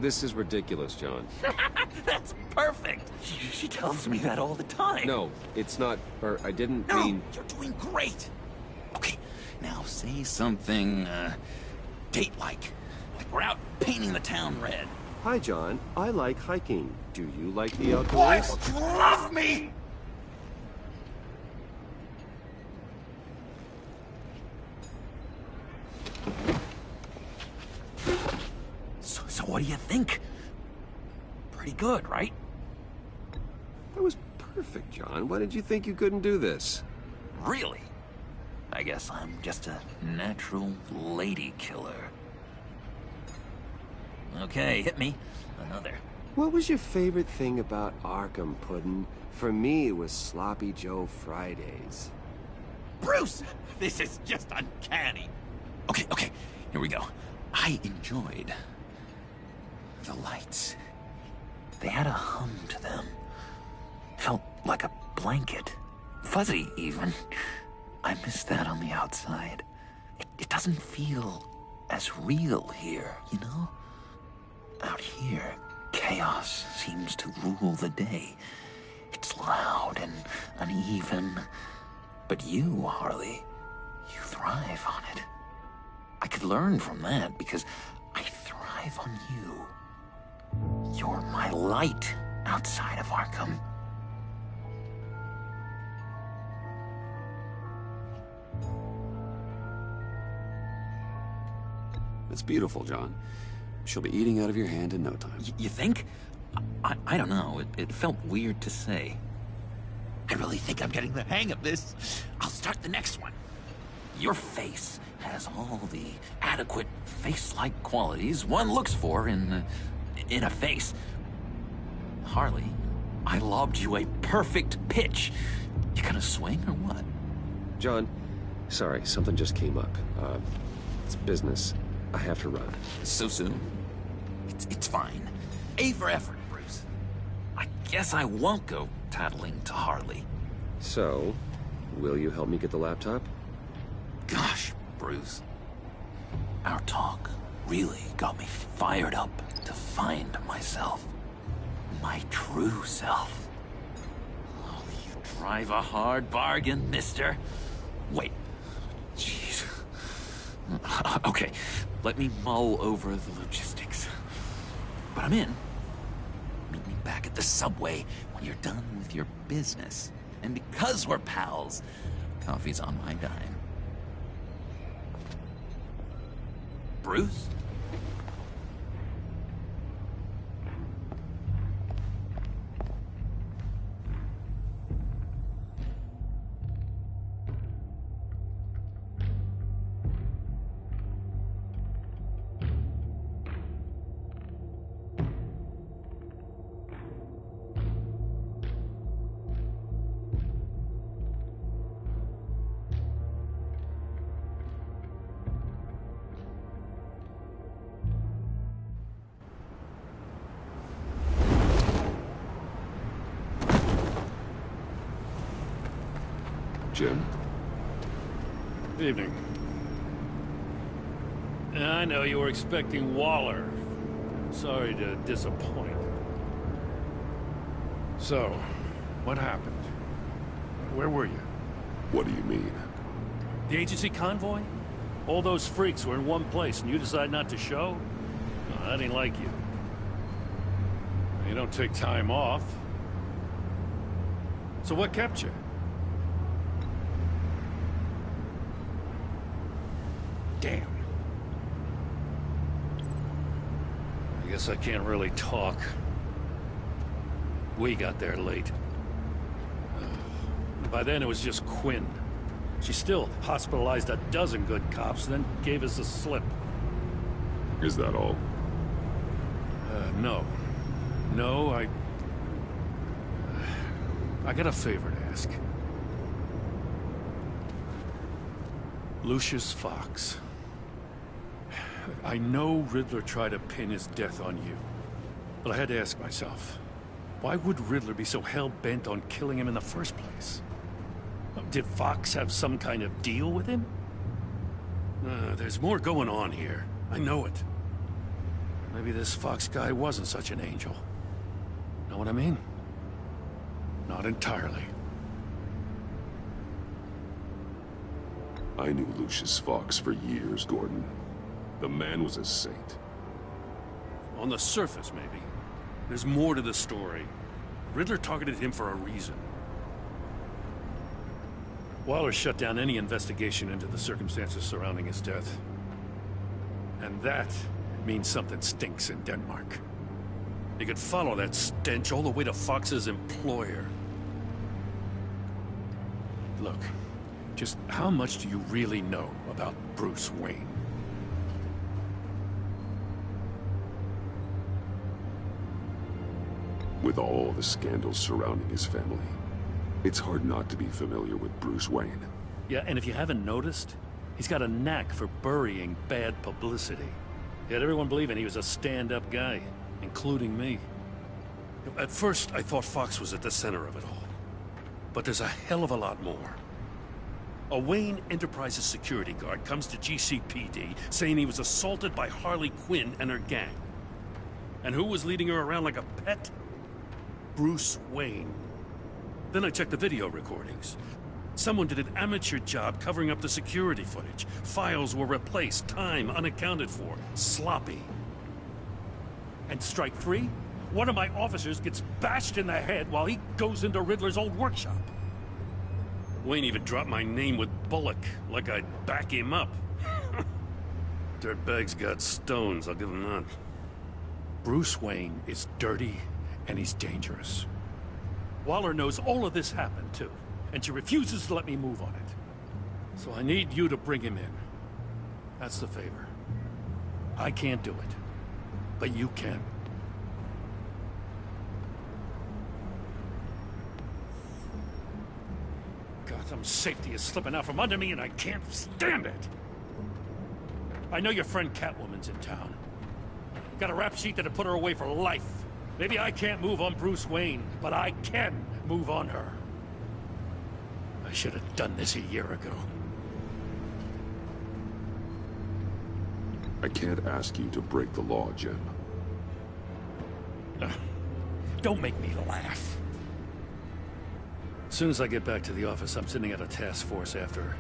This is ridiculous, John.
That's perfect. She tells me that all the time.
No, it's not, or I didn't mean...
You're doing great. Okay, now say something, date-like. Like we're out painting the town red.
Hi, John. I like hiking. Do you like the outdoors?
Boys, love me! So what do you think? Pretty good, right?
That was perfect, John. Why did you think you couldn't do this?
Really? I guess I'm just a natural lady killer. Okay, hit me. Another.
What was your favorite thing about Arkham, Puddin'? For me, it was Sloppy Joe Fridays.
Bruce! This is just uncanny. Okay, here we go. I enjoyed the lights. They had a hum to them. Felt like a blanket. Fuzzy, even. I miss that on the outside. It doesn't feel as real here, you know? Out here, chaos seems to rule the day. It's loud and uneven. But you, Harley, you thrive on it. I could learn from that because I thrive on you. You're my light outside of Arkham.
It's beautiful, John. She'll be eating out of your hand in no time.
You think? I don't know. It felt weird to say. I really think I'm getting the hang of this. I'll start the next one. Your face has all the adequate face-like qualities one looks for in a face. Harley, I lobbed you a perfect pitch. You gonna swing or what?
John, sorry, something just came up. It's business. I have to run.
So soon? It's fine. A for effort, Bruce. I guess I won't go tattling to Harley.
So, will you help me get the laptop?
Gosh, Bruce. Our talk really got me fired up to find myself. My true self. Oh, you drive a hard bargain, mister. Wait. Jeez. Okay, let me mull over the logistics. But I'm in. Meet me back at the subway when you're done with your business. And because we're pals, coffee's on my dime. Bruce?
Jim?
Evening. I know you were expecting Waller. Sorry to disappoint. So, what happened? Where were you?
What do you mean?
The agency convoy? All those freaks were in one place and you decide not to show? No, that ain't like you. You don't take time off. So what kept you? Damn. I guess I can't really talk. We got there late. By then it was just Quinn. She still hospitalized a dozen good cops, then gave us the slip.
Is that all?
No. No, I got a favor to ask. Lucius Fox. I know Riddler tried to pin his death on you, but I had to ask myself, why would Riddler be so hell-bent on killing him in the first place? Did Fox have some kind of deal with him? There's more going on here. I know it. Maybe this Fox guy wasn't such an angel. Know what I mean? Not entirely.
I knew Lucius Fox for years, Gordon. The man was a saint.
On the surface, maybe. There's more to the story. Riddler targeted him for a reason. Waller shut down any investigation into the circumstances surrounding his death. And that means something stinks in Denmark. You could follow that stench all the way to Fox's employer. Look, just how much do you really know about Bruce Wayne?
With all the scandals surrounding his family, it's hard not to be familiar with Bruce Wayne.
Yeah, and if you haven't noticed, he's got a knack for burying bad publicity. He had everyone believing he was a stand-up guy, including me. At first, I thought Fox was at the center of it all. But there's a hell of a lot more. A Wayne Enterprises security guard comes to GCPD saying he was assaulted by Harley Quinn and her gang. And who was leading her around like a pet? Bruce Wayne. Then I checked the video recordings. Someone did an amateur job covering up the security footage. Files were replaced, time unaccounted for, sloppy. And strike three? One of my officers gets bashed in the head while he goes into Riddler's old workshop. Wayne even dropped my name with Bullock, like I'd back him up. Dirtbag's got stones, I'll give him that. Bruce Wayne is dirty and he's dangerous. Waller knows all of this happened, too, and she refuses to let me move on it. So I need you to bring him in. That's the favor. I can't do it, but you can. Gotham's safety is slipping out from under me and I can't stand it! I know your friend Catwoman's in town. Got a rap sheet that'd put her away for life. Maybe I can't move on Bruce Wayne, but I can move on her. I should have done this a year ago.
I can't ask you to break the law, Jim.
Don't make me laugh. As soon as I get back to the office, I'm sending out a task force after her.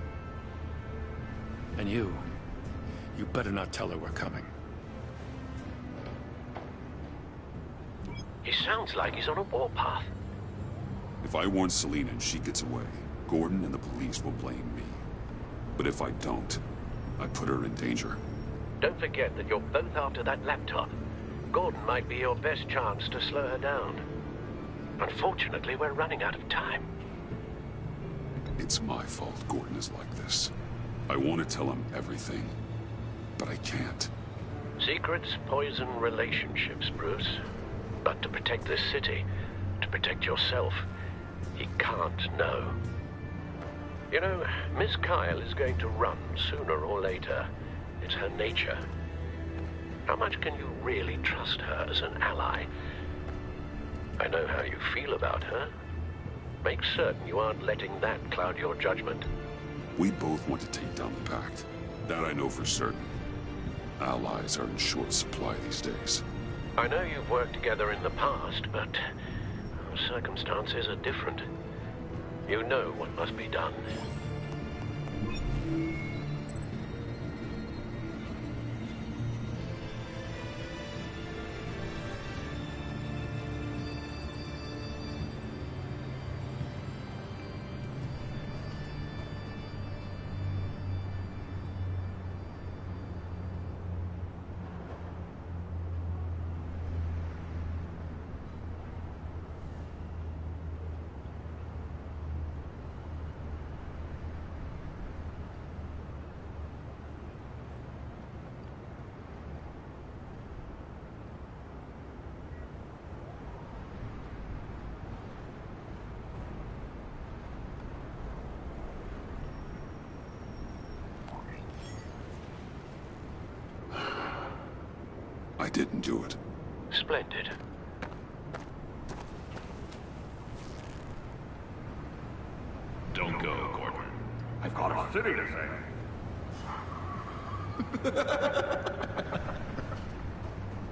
And you better not tell her we're coming.
He sounds like he's on a warpath.
If I warn Selina and she gets away, Gordon and the police will blame me. But if I don't, I put her in danger.
Don't forget that you're both after that laptop. Gordon might be your best chance to slow her down. Unfortunately, we're running out of time.
It's my fault Gordon is like this. I want to tell him everything, but I can't.
Secrets poison relationships, Bruce. But to protect this city, to protect yourself, he can't know. You know, Miss Kyle is going to run sooner or later. It's her nature. How much can you really trust her as an ally? I know how you feel about her. Make certain you aren't letting that cloud your judgment.
We both want to take down the Pact. That I know for certain. Allies are in short supply these days.
I know you've worked together in the past, but our circumstances are different. You know what must be done.
I didn't do it.
Splendid.
Don't go, Gordon. I've got a city to save.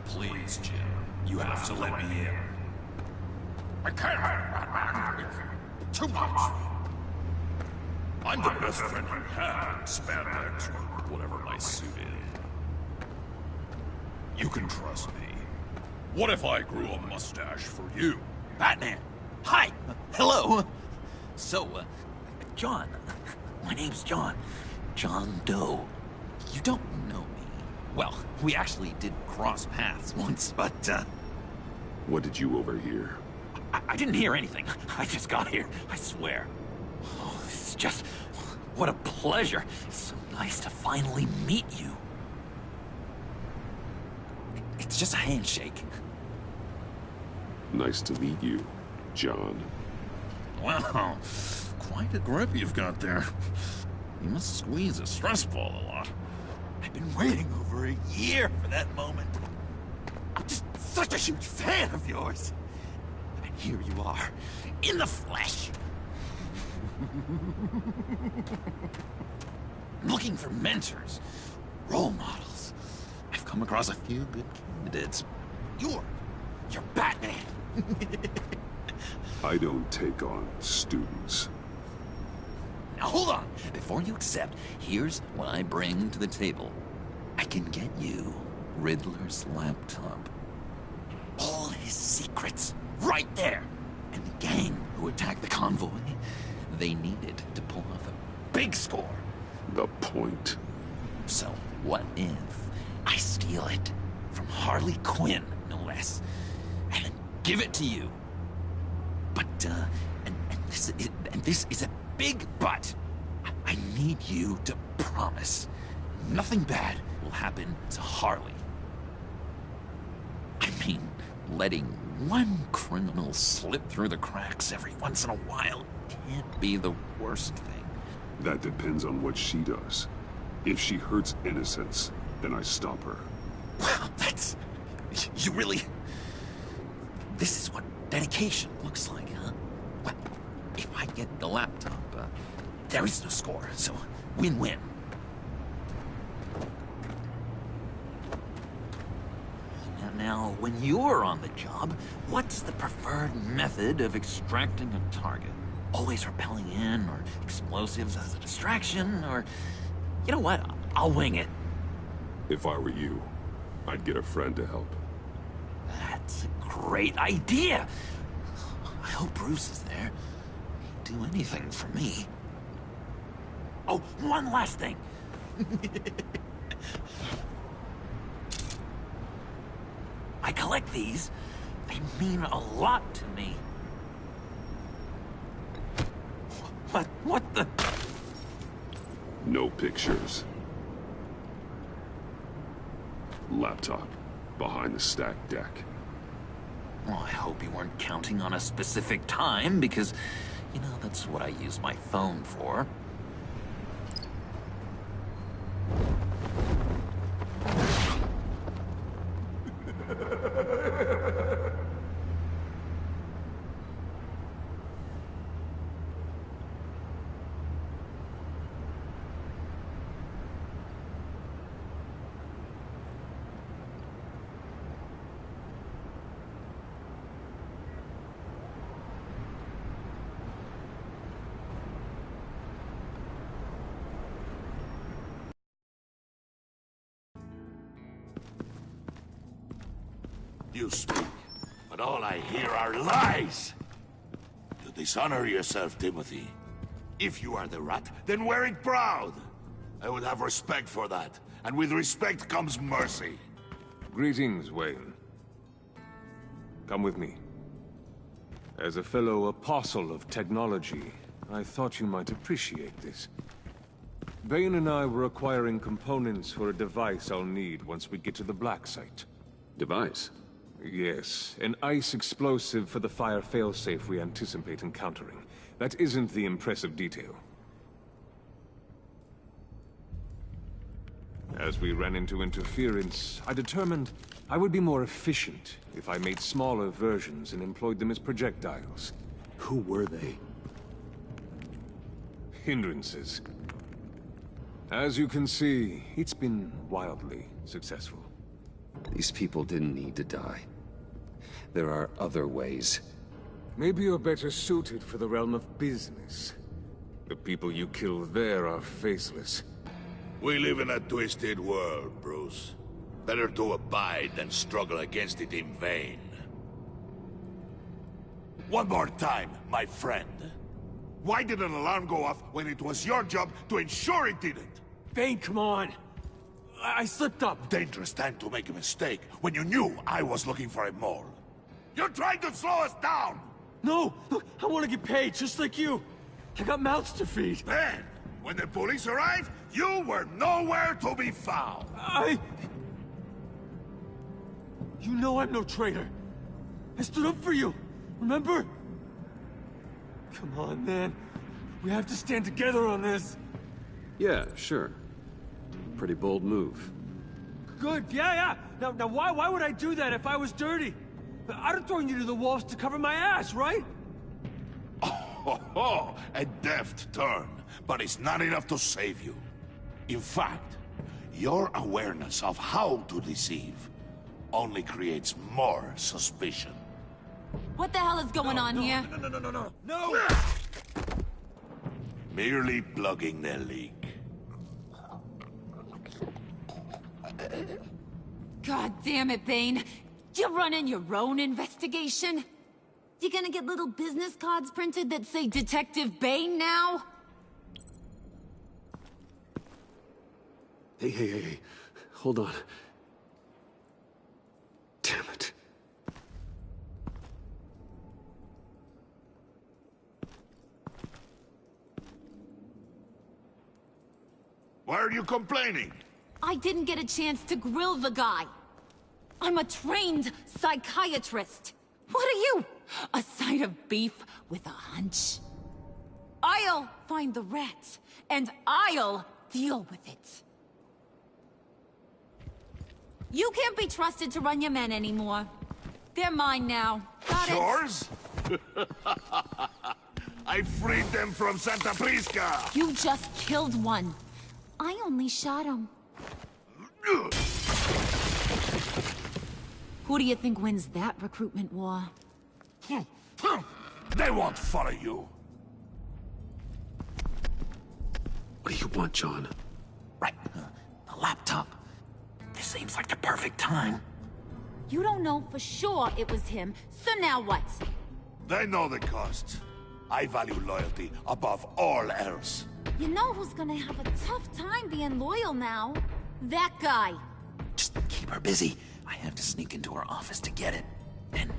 Please, Jim. You have to let me in. I can't, Batman. It's too much. I'm the best friend you have in spandex or whatever my suit is. You can trust me. What if I grew a mustache for you?
Batman! Hi! Hello! So, John. My name's John. John Doe. You don't know me. Well, we actually did cross paths once, but,
What did you overhear?
I didn't hear anything. I just got here, I swear. Oh, this is just... what a pleasure. It's so nice to finally meet you. It's just a handshake.
Nice to meet you, John.
Wow, quite a grip you've got there. You must squeeze a stress ball a lot.
I've been waiting over a year for that moment. I'm just such a huge fan of yours. And here you are, in the flesh. I'm looking for mentors, role models. I've come across a few good candidates. You're Batman.
I don't take on students.
Now hold on. Before you accept, here's what I bring to the table. I can get you Riddler's laptop. All his secrets, right there. And the gang who attacked the convoy, they needed to pull off a big score.
The point?
So, what if I steal it from Harley Quinn, no less, and then give it to you? But, and this is a big but. I need you to promise nothing bad will happen to Harley. I mean, letting one criminal slip through the cracks every once in a while can't be the worst thing.
That depends on what she does. If she hurts innocents, then I stop her.
Wow, that's... you really... This is what dedication looks like, huh? Well, if I get the laptop, there is no score, so win-win. Now, when you're on the job, what's the preferred method of extracting a target? Always rappelling in, or explosives as a distraction, or... You know what? I'll wing it.
If I were you, I'd get a friend to help.
That's a great idea! I hope Bruce is there. He'd do anything for me. Oh, one last thing! I collect these. They mean a lot to me. What the...
No pictures. Laptop. Behind the stacked deck.
Well, I hope you weren't counting on a specific time, because, you know, that's what I use my phone for.
You speak, but all I hear are lies! You dishonor yourself, Timothy. If you are the rat, then wear it proud! I would have respect for that, and with respect comes mercy.
Greetings, Wayne. Come with me. As a fellow apostle of technology, I thought you might appreciate this. Bane and I were acquiring components for a device I'll need once we get to the Black Site.
Device?
Yes, an ice explosive for the fire failsafe we anticipate encountering. That isn't the impressive detail. As we ran into interference, I determined I would be more efficient if I made smaller versions and employed them as projectiles.
Who were they?
Hindrances. As you can see, it's been wildly successful.
These people didn't need to die. There are other ways.
Maybe you're better suited for the realm of business. The people you kill there are faceless.
We live in a twisted world, Bruce. Better to abide than struggle against it in vain. One more time, my friend. Why did an alarm go off when it was your job to ensure it didn't?
Bane, come on! I slipped up!
Dangerous time to make a mistake when you knew I was looking for a mole. You're trying to slow us down!
No! Look, I want to get paid, just like you! I got mouths to feed.
Then, when the police arrived, you were nowhere to be found.
You know I'm no traitor. I stood up for you, remember? Come on, man. We have to stand together on this.
Yeah, sure. Pretty bold move.
Good, yeah. Now why would I do that if I was dirty? I'd have thrown you to the wolves to cover my ass, right?
A deft turn, but it's not enough to save you. In fact, your awareness of how to deceive only creates more suspicion.
What the hell is going on here?
No! Merely plugging the leak.
God damn it, Bane. You're running your own investigation? You gonna get little business cards printed that say Detective Bane now?
Hey. Hold on. Damn it.
Why are you complaining?
I didn't get a chance to grill the guy. I'm a trained psychiatrist. What are you? A side of beef with a hunch? I'll find the rat, and I'll deal with it. You can't be trusted to run your men anymore. They're mine now. Got it?
Yours? I freed them from Santa Prisca!
You just killed one. I only shot him. Who do you think wins that recruitment war?
They won't follow you.
What do you want, John?
Right. The laptop. This seems like the perfect time.
You don't know for sure it was him, so now what?
They know the cost. I value loyalty above all else.
You know who's gonna have a tough time being loyal now? That guy.
Just keep her busy. I have to sneak into her office to get it. Then,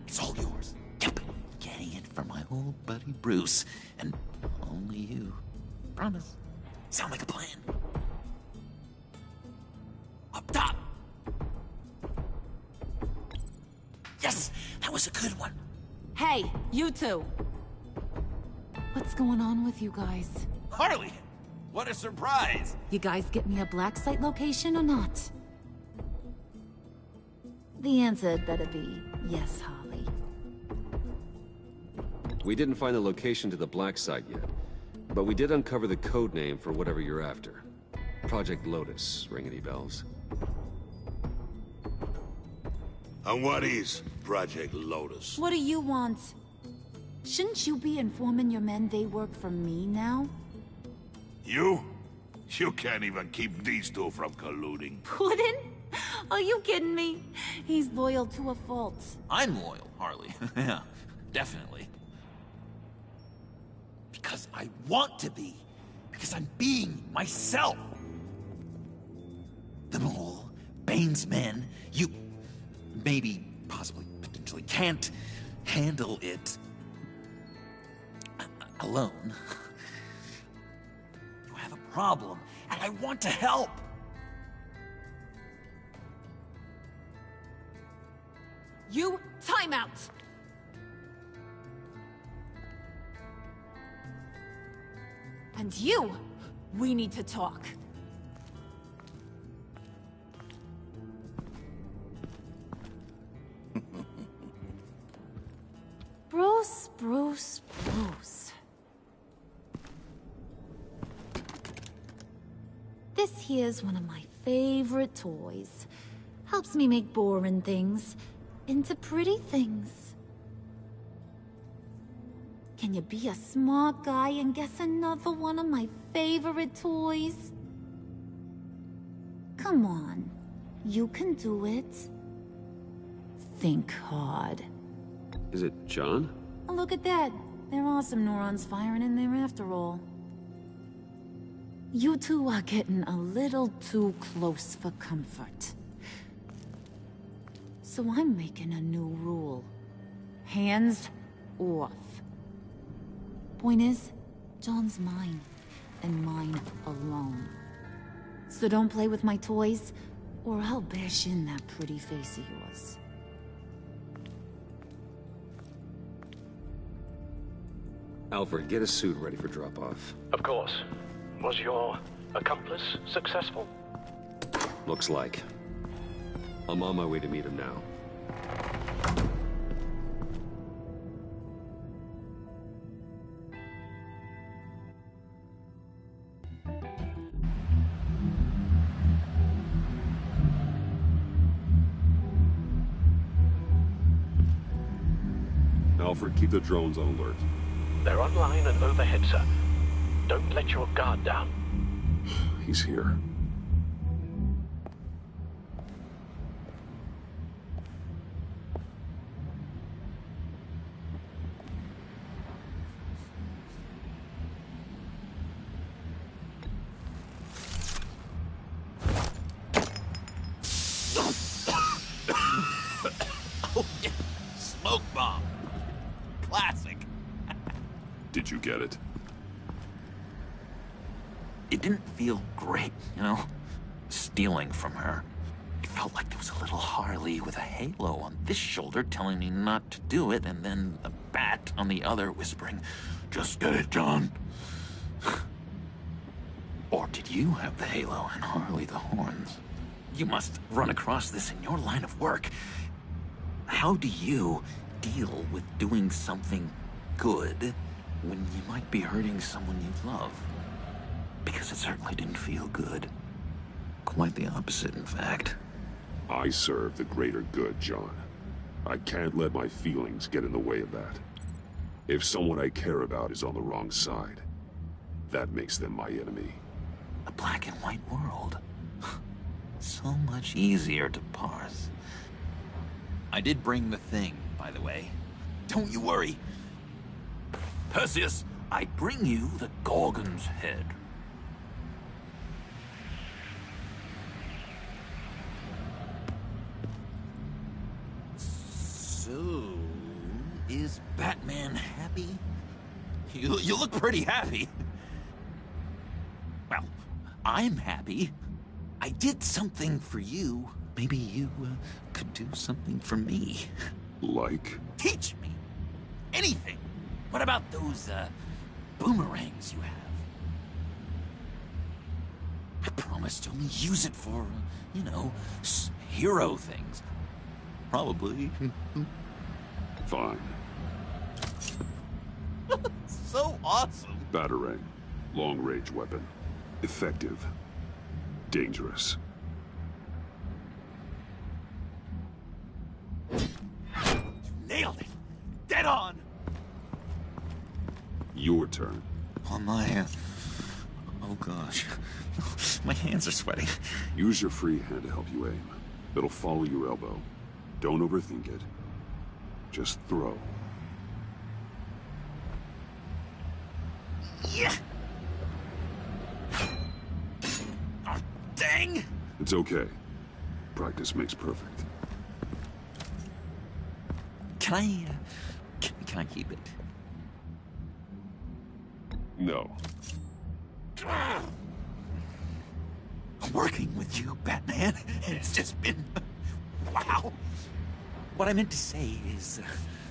it's all yours. Yep. Getting it from my old buddy Bruce. And only you. Promise. Sound like a plan. Up top! Yes! That was a good one.
Hey, you two. What's going on with you guys?
Harley! What a surprise!
You guys get me a black site location or not? The answer had better be yes, Harley.
We didn't find the location to the black site yet, but we did uncover the code name for whatever you're after. Project Lotus. Ring any bells?
And what is Project Lotus?
What do you want? Shouldn't you be informing your men they work for me now?
You? You can't even keep these two from colluding.
Puddin'? Are you kidding me? He's loyal to a fault.
I'm loyal, Harley. Yeah, definitely. Because I want to be. Because I'm being myself. The Mole, Bane's men, you maybe, possibly, potentially can't handle it alone. You have a problem, and I want to help.
You, time out! And you, we need to talk. Bruce. This here's one of my favorite toys. Helps me make boring things into pretty things. Can you be a smart guy and guess another one of my favorite toys? Come on, you can do it. Think hard.
Is it John?
Oh, look at that. There are some neurons firing in there after all. You two are getting a little too close for comfort. So I'm making a new rule. Hands off. Point is, John's mine, and mine alone. So don't play with my toys, or I'll bash in that pretty face of yours.
Alfred, get a suit ready for drop-off.
Of course. Was your accomplice successful?
Looks like. I'm on my way to meet him now.
Alfred, keep the drones on alert.
They're online and overhead, sir. Don't let your guard down.
He's here.
Oh, yeah. Smoke bomb. Classic.
Did you get it?
It didn't feel great, you know? Stealing from her. It felt like there was a little Harley with a halo on this shoulder telling me not to do it, and then a bat on the other whispering, "Just get it, John." Or did you have the halo and Harley the horns? You must run across this in your line of work. How do you deal with doing something good when you might be hurting someone you love? Because it certainly didn't feel good. Quite the opposite, in fact.
I serve the greater good, John. I can't let my feelings get in the way of that. If someone I care about is on the wrong side, that makes them my enemy.
A black and white world. So much easier to parse.
I did bring the thing, by the way. Don't you worry. Perseus,
I bring you the Gorgon's head.
So, is Batman happy? You look pretty happy.
Well, I'm happy. I did something for you. Maybe you could do something for me.
Like?
Teach me. Anything. What about those, boomerangs you have? I promised to only use it for, you know, hero things. Probably.
Fine.
So awesome.
Batarang. Long-range weapon. Effective. Dangerous.
Nailed it. Dead on.
Your turn.
On my, oh gosh. My hands are sweating.
Use your free hand to help you aim. It'll follow your elbow. Don't overthink it. Just throw.
Yeah. Oh, dang.
It's okay. Practice makes perfect.
Can I, can I keep it?
No.
Working with you, Batman, it's just been... wow. What I meant to say is,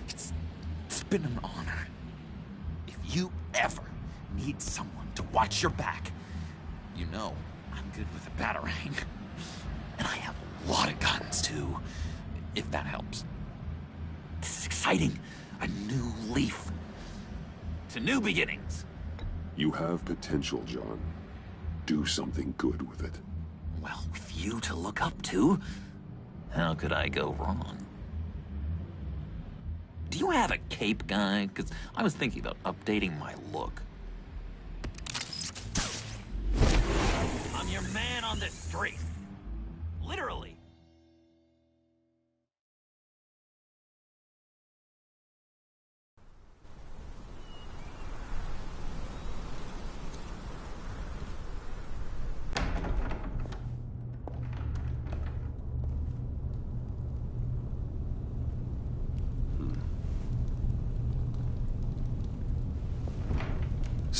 it's been an honor. If you ever need someone to watch your back, you know I'm good with a batarang. And I have a lot of guns, too, if that helps. This is exciting. A new leaf. To new beginnings.
You have potential, John. Do something good with it.
Well, with you to look up to, how could I go wrong? Do you have a cape, guy? Because I was thinking about updating my look. I'm your man on the street. Literally.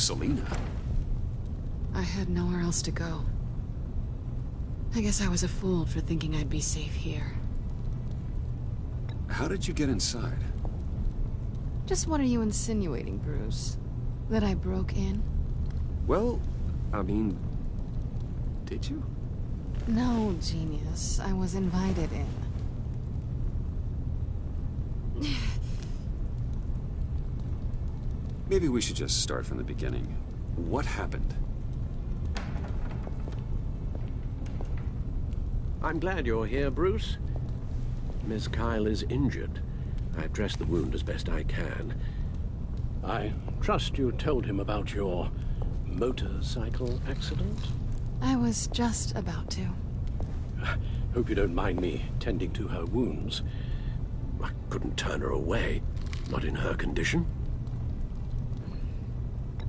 Selina?
I had nowhere else to go. I guess I was a fool for thinking I'd be safe here.
How did you get inside?
Just what are you insinuating, Bruce? That I broke in?
Well, I mean... did you?
No, genius. I was invited in.
Maybe we should just start from the beginning. What happened?
I'm glad you're here, Bruce. Miss Kyle is injured. I've dressed the wound as best I can. I trust you told him about your motorcycle accident?
I was just about to.
Hope you don't mind me tending to her wounds. I couldn't turn her away, not in her condition.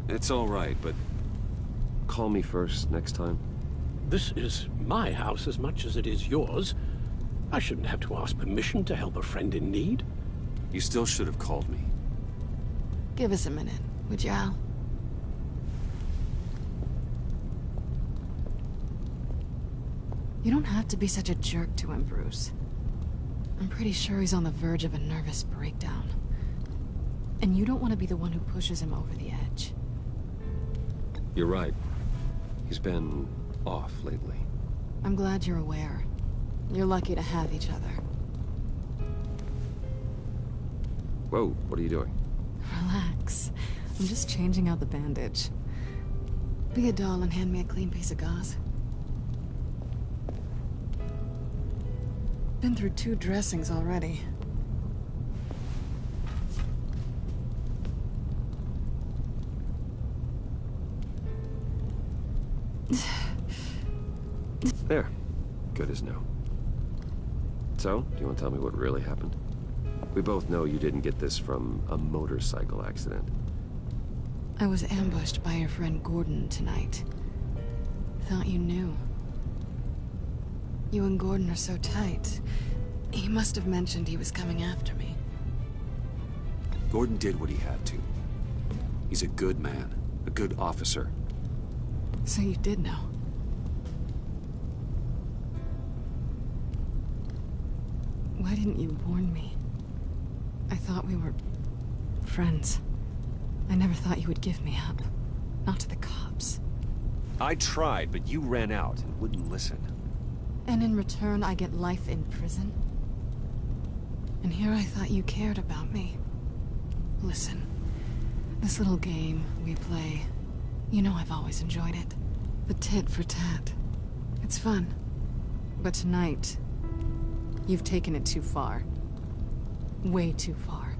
It's all right, but call me first next time.
This is my house as much as it is yours. I shouldn't have to ask permission to help a friend in need.
You still should have called me.
Give us a minute, would you, Al? You don't have to be such a jerk to him, Bruce. I'm pretty sure he's on the verge of a nervous breakdown. And you don't want to be the one who pushes him over the edge.
You're right. He's been off lately.
I'm glad you're aware. You're lucky to have each other.
Whoa, what are you doing?
Relax. I'm just changing out the bandage. Be a doll and hand me a clean piece of gauze. Been through 2 dressings already.
There. Good as new. So, do you want to tell me what really happened? We both know you didn't get this from a motorcycle accident.
I was ambushed by your friend Gordon tonight. Thought you knew. You and Gordon are so tight. He must have mentioned he was coming after me.
Gordon did what he had to. He's a good man, a good officer.
So you did know. Why didn't you warn me? I thought we were friends. I never thought you would give me up. Not to the cops.
I tried, but you ran out and wouldn't listen.
And in return, I get life in prison? And here I thought you cared about me. Listen, this little game we play, you know I've always enjoyed it. The tit for tat. It's fun. But tonight, you've taken it too far. Way too far.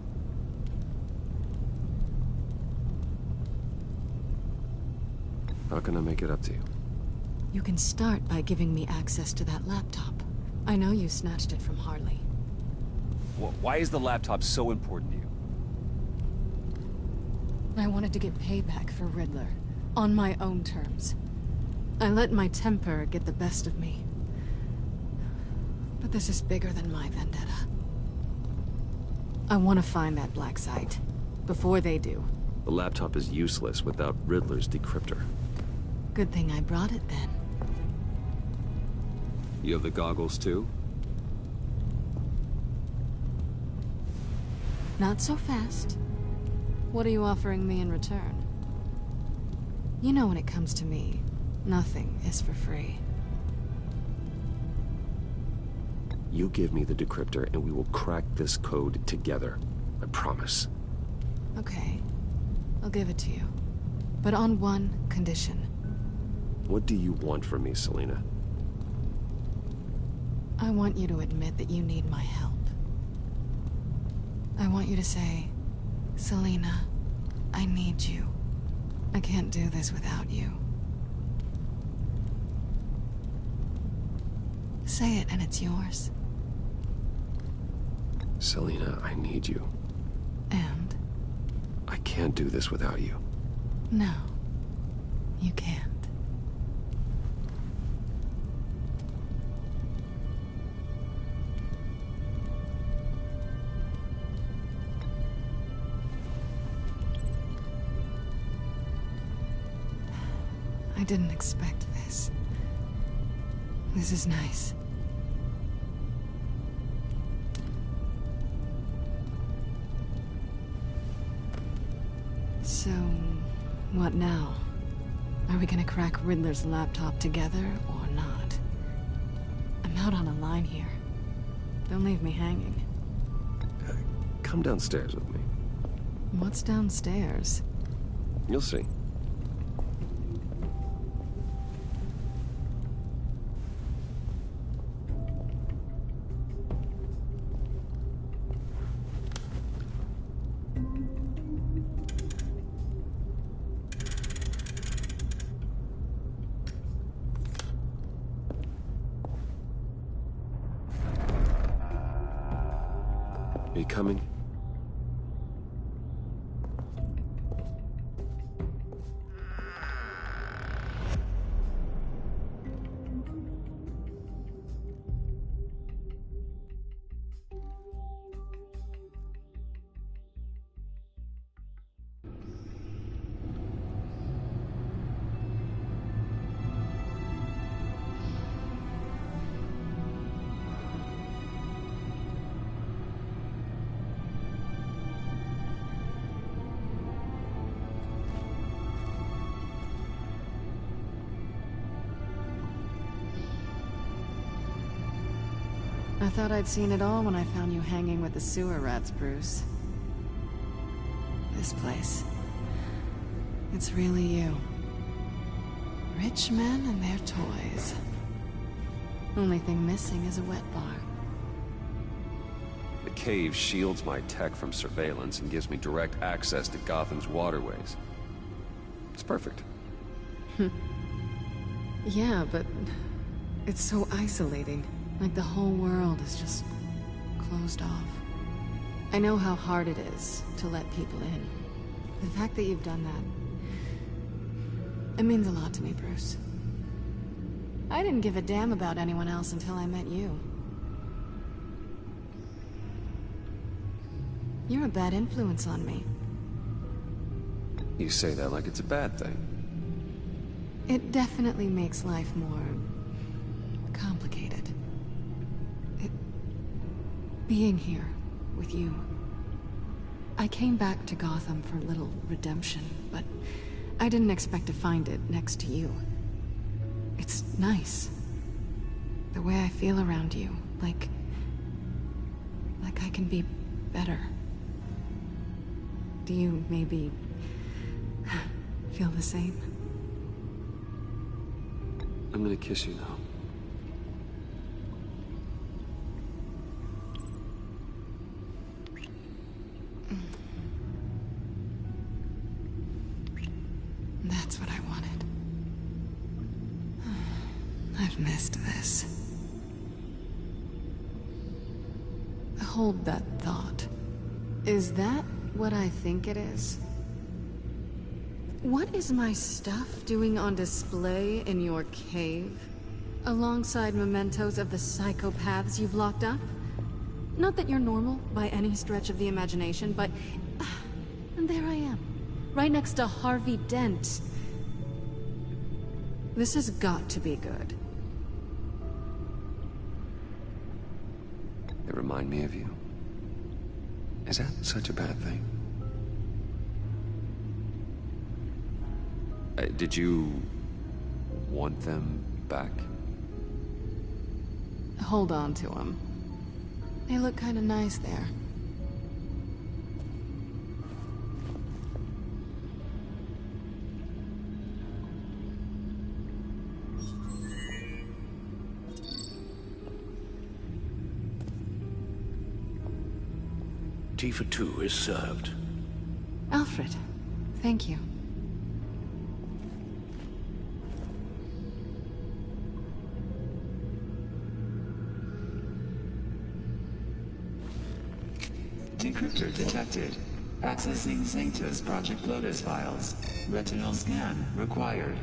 How can I make it up to you?
You can start by giving me access to that laptop. I know you snatched it from Harley.
Why is the laptop so important to you?
I wanted to get payback for Riddler. On my own terms. I let my temper get the best of me. But this is bigger than my vendetta. I want to find that black site. Before they do.
The laptop is useless without Riddler's decryptor.
Good thing I brought it then.
You have the goggles too?
Not so fast. What are you offering me in return? You know when it comes to me, nothing is for free.
You give me the decryptor and we will crack this code together. I promise.
Okay. I'll give it to you. But on one condition.
What do you want from me, Selina?
I want you to admit that you need my help. I want you to say, Selina, I need you. I can't do this without you. Say it and it's yours.
Selina, I need you.
And?
I can't do this without you.
No, you can't. I didn't expect this. This is nice. So, what now? Are we gonna crack Riddler's laptop together, or not? I'm out on a line here. Don't leave me hanging.
Come downstairs with me.
What's downstairs?
You'll see. Are you coming?
I thought I'd seen it all when I found you hanging with the sewer rats, Bruce. This place. It's really you. Rich men and their toys. Only thing missing is a wet bar.
The cave shields my tech from surveillance and gives me direct access to Gotham's waterways. It's perfect.
Yeah, but it's so isolating. Like the whole world is just closed off. I know how hard it is to let people in. The fact that you've done that, it means a lot to me, Bruce. I didn't give a damn about anyone else until I met you. You're a bad influence on me.
You say that like it's a bad thing.
It definitely makes life more complicated. Being here with you. I came back to Gotham for a little redemption, but I didn't expect to find it next to you. It's nice. The way I feel around you, like I can be better. Do you maybe feel the same?
I'm gonna kiss you now.
That's what I wanted. I've missed this. Hold that thought. Is that what I think it is? What is my stuff doing on display in your cave? Alongside mementos of the psychopaths you've locked up? Not that you're normal by any stretch of the imagination, but... and there I am. Right next to Harvey Dent. This has got to be good.
They remind me of you. Is that such a bad thing? Did you want them back?
Hold on to them. They look kind of nice there.
Tea for two is served.
Alfred, thank you.
Decryptor detected. Accessing Sanctus Project Lotus files. Retinal scan required.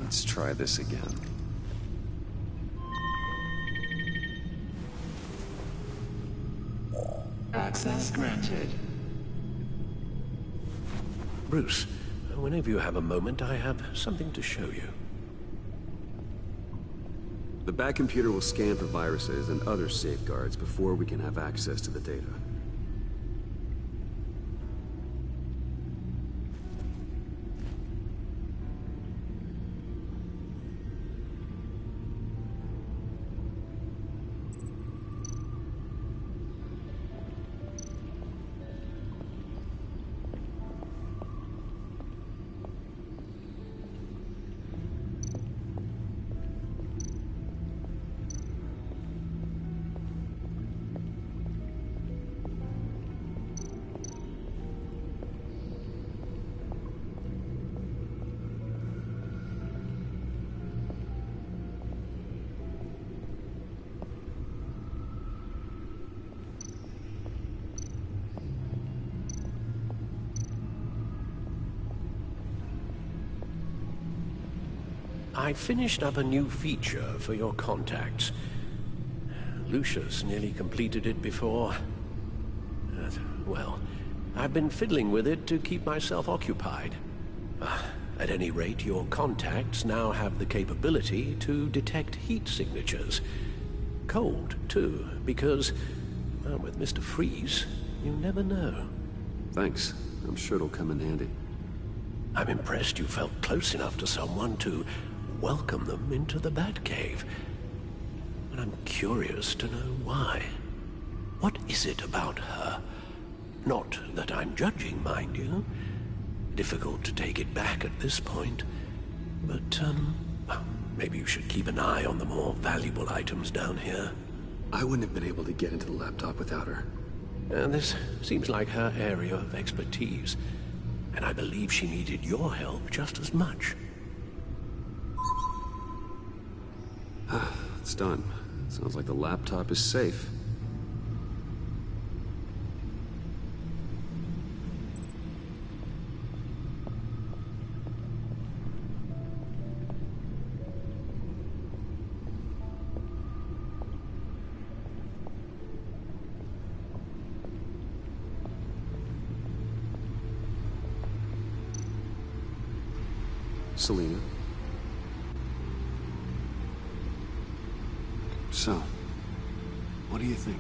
Let's try this again.
Access granted.
Bruce, whenever you have a moment, I have something to show you.
The back computer will scan for viruses and other safeguards before we can have access to the data.
I finished up a new feature for your contacts. Lucius nearly completed it before. Well, I've been fiddling with it to keep myself occupied. At any rate, your contacts now have the capability to detect heat signatures. Cold, too, because, well, with Mr. Freeze, you never know.
Thanks. I'm sure it'll come in handy.
I'm impressed you felt close enough to someone to welcome them into the Batcave. But I'm curious to know why. What is it about her? Not that I'm judging, mind you. Difficult to take it back at this point. But, maybe you should keep an eye on the more valuable items down here.
I wouldn't have been able to get into the laptop without her.
This seems like her area of expertise. And I believe she needed your help just as much.
It's done. Sounds like the laptop is safe. Selina. So, what do you think?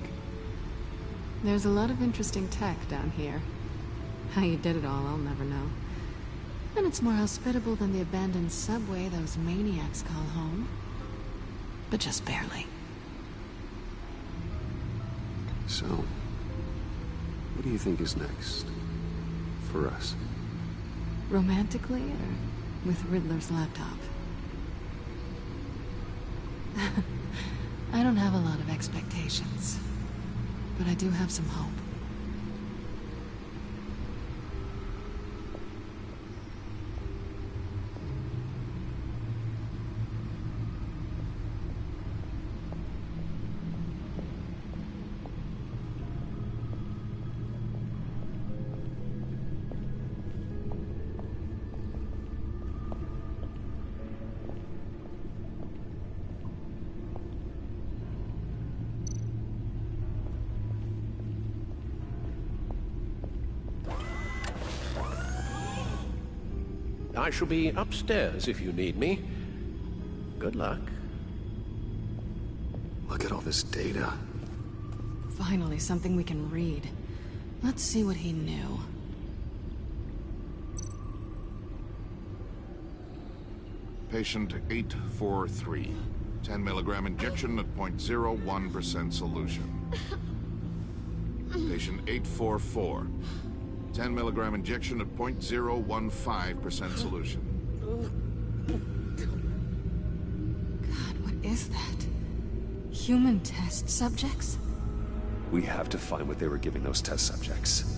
There's a lot of interesting tech down here. How you did it all, I'll never know. And it's more hospitable than the abandoned subway those maniacs call home. But just barely.
So, what do you think is next? For us?
Romantically, or with Riddler's laptop? I don't have a lot of expectations, but I do have some hope.
I shall be upstairs if you need me. Good luck.
Look at all this data.
Finally, something we can read. Let's see what he knew.
Patient 843. 10 milligram injection at 0.01% solution. Patient 844. 10 milligram injection at 0.015% solution.
God, what is that? Human test subjects?
We have to find what they were giving those test subjects.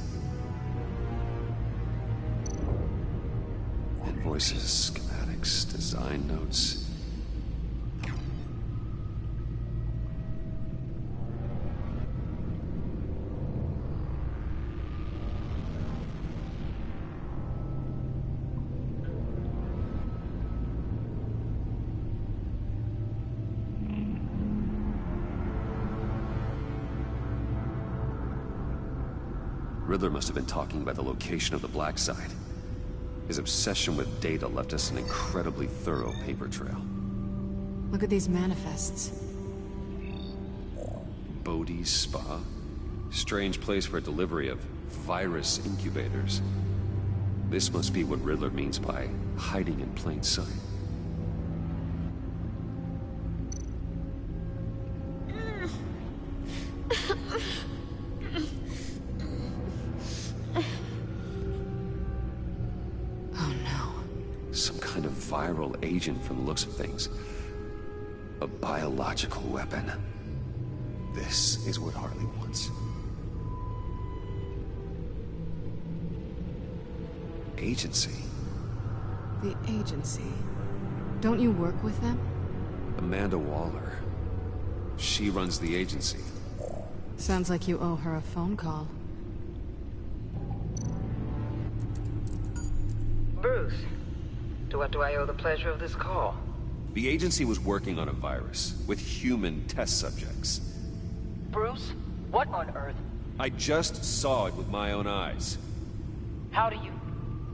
Invoices, schematics, design notes. Riddler must have been talking about the location of the black site.
His obsession with data left us an incredibly thorough paper trail.
Look at these manifests.
Bodhi's Spa? Strange place for a delivery of virus incubators. This must be what Riddler means by hiding in plain sight.
Oh no.
Some kind of viral agent from the looks of things. A biological weapon. This is what Harley wants. Agency.
The agency. Don't you work with them?
Amanda Waller. She runs the agency.
Sounds like you owe her a phone call.
Bruce, to what do I owe the pleasure of this call?
The agency was working on a virus with human test subjects.
Bruce, what on earth?
I just saw it with my own eyes.
How do you...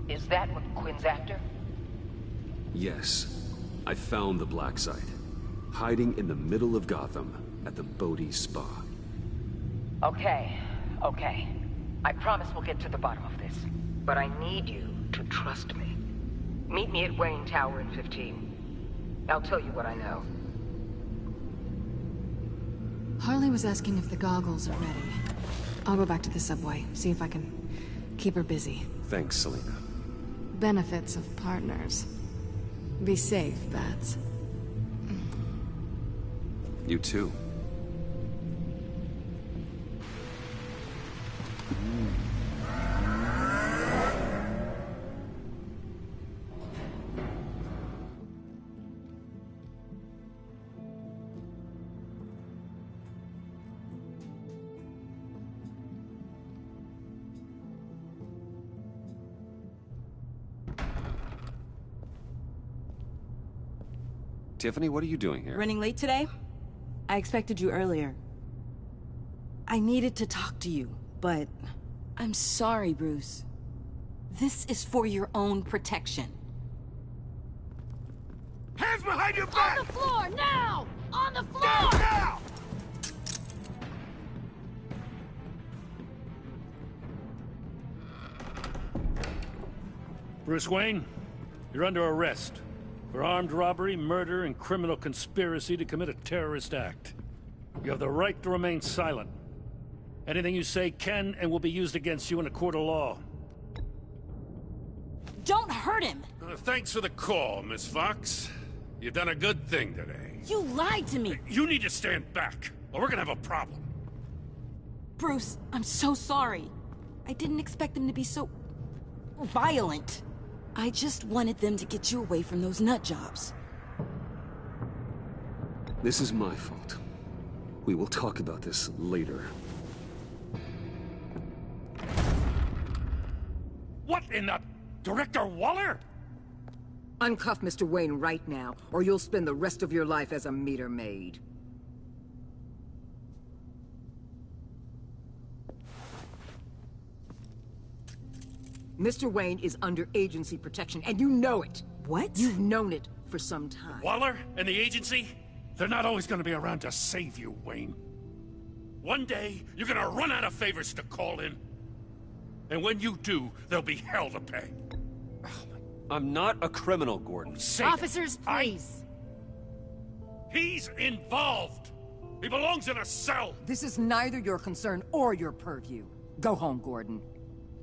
Is that what Quinn's after?
Yes. I found the black site. Hiding in the middle of Gotham at the Bodhi Spa.
Okay. I promise we'll get to the bottom of this. But I need you to trust me. Meet me at Wayne Tower in 15. I'll tell you what I know.
Harley was asking if the goggles are ready. I'll go back to the subway, see if I can keep her busy.
Thanks, Selina.
Benefits of partners. Be safe, Bats.
You too. Tiffany, what are you doing here?
Running late today? I expected you earlier. I needed to talk to you, but I'm sorry, Bruce. This is for your own protection.
Hands behind your back!
On the floor, now! On the floor!
Down now!
Bruce Wayne, you're under arrest for armed robbery, murder, and criminal conspiracy to commit a terrorist act. You have the right to remain silent. Anything you say can and will be used against you in a court of law.
Don't hurt him!
Thanks for the call, Miss Fox. You've done a good thing today.
You lied to me!
You need to stand back, or we're gonna have a problem.
Bruce, I'm so sorry. I didn't expect them to be so... violent. I just wanted them to get you away from those nut jobs.
This is my fault. We will talk about this later.
What in the... Director Waller?
Uncuff Mr. Wayne right now, or you'll spend the rest of your life as a meter maid. Mr. Wayne is under agency protection, and you know it.
What?
You've known it for some time.
Waller and the agency? They're not always gonna be around to save you, Wayne. One day, you're gonna run out of favors to call in. And when you do, there'll be hell to pay.
I'm not a criminal, Gordon.
Officers, please.
He's involved. He belongs in a cell.
This is neither your concern or your purview. Go home, Gordon.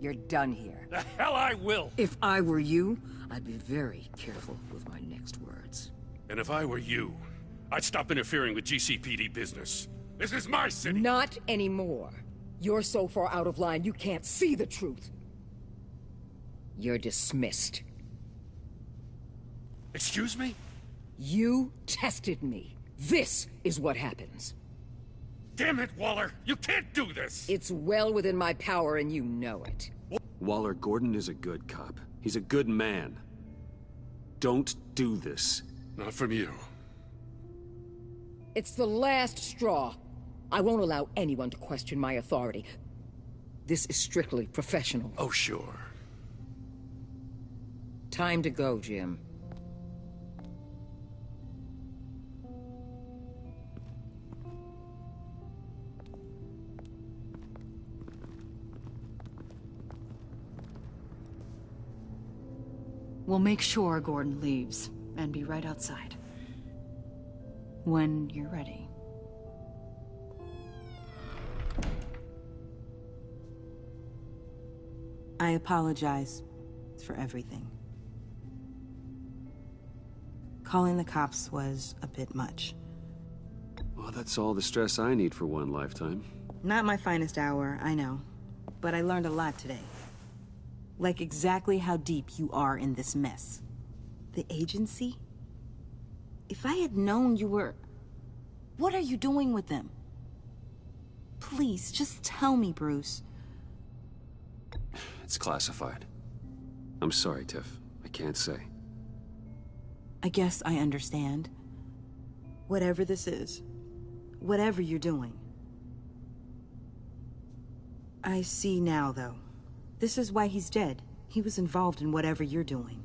You're done here.
The hell I will.
If I were you, I'd be very careful with my next words.
And if I were you, I'd stop interfering with GCPD business. This is my city.
Not anymore. You're so far out of line, you can't see the truth. You're dismissed.
Excuse me?
You tested me. This is what happens.
Damn it, Waller! You can't do this!
It's well within my power and you know it.
Waller, Gordon is a good cop. He's a good man. Don't do this.
Not from you.
It's the last straw. I won't allow anyone to question my authority. This is strictly professional.
Oh, sure.
Time to go, Jim.
We'll make sure Gordon leaves, and be right outside. When you're ready. I apologize for everything. Calling the cops was a bit much.
Well, that's all the stress I need for one lifetime.
Not my finest hour, I know. But I learned a lot today. Like exactly how deep you are in this mess. The agency? If I had known you were... What are you doing with them? Please, just tell me, Bruce.
It's classified. I'm sorry, Tiff. I can't say.
I guess I understand. Whatever this is. Whatever you're doing. I see now, though. This is why he's dead. He was involved in whatever you're doing.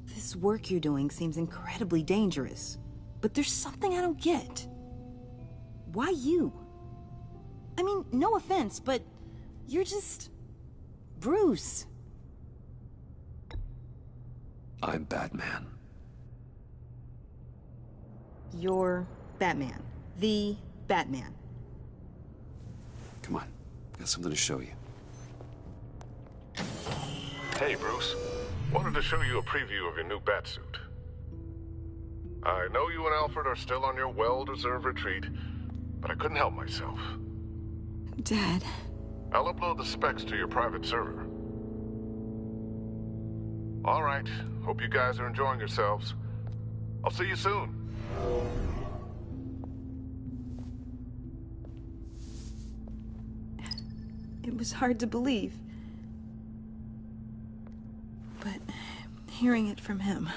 This work you're doing seems incredibly dangerous. But there's something I don't get. Why you? I mean, no offense, but you're just... Bruce.
I'm Batman.
You're Batman. The Batman.
Come on. Got something to show you.
Hey, Bruce. Wanted to show you a preview of your new Batsuit. I know you and Alfred are still on your well-deserved retreat, but I couldn't help myself.
Dad.
I'll upload the specs to your private server. All right. Hope you guys are enjoying yourselves. I'll see you soon.
It was hard to believe. But hearing it from him...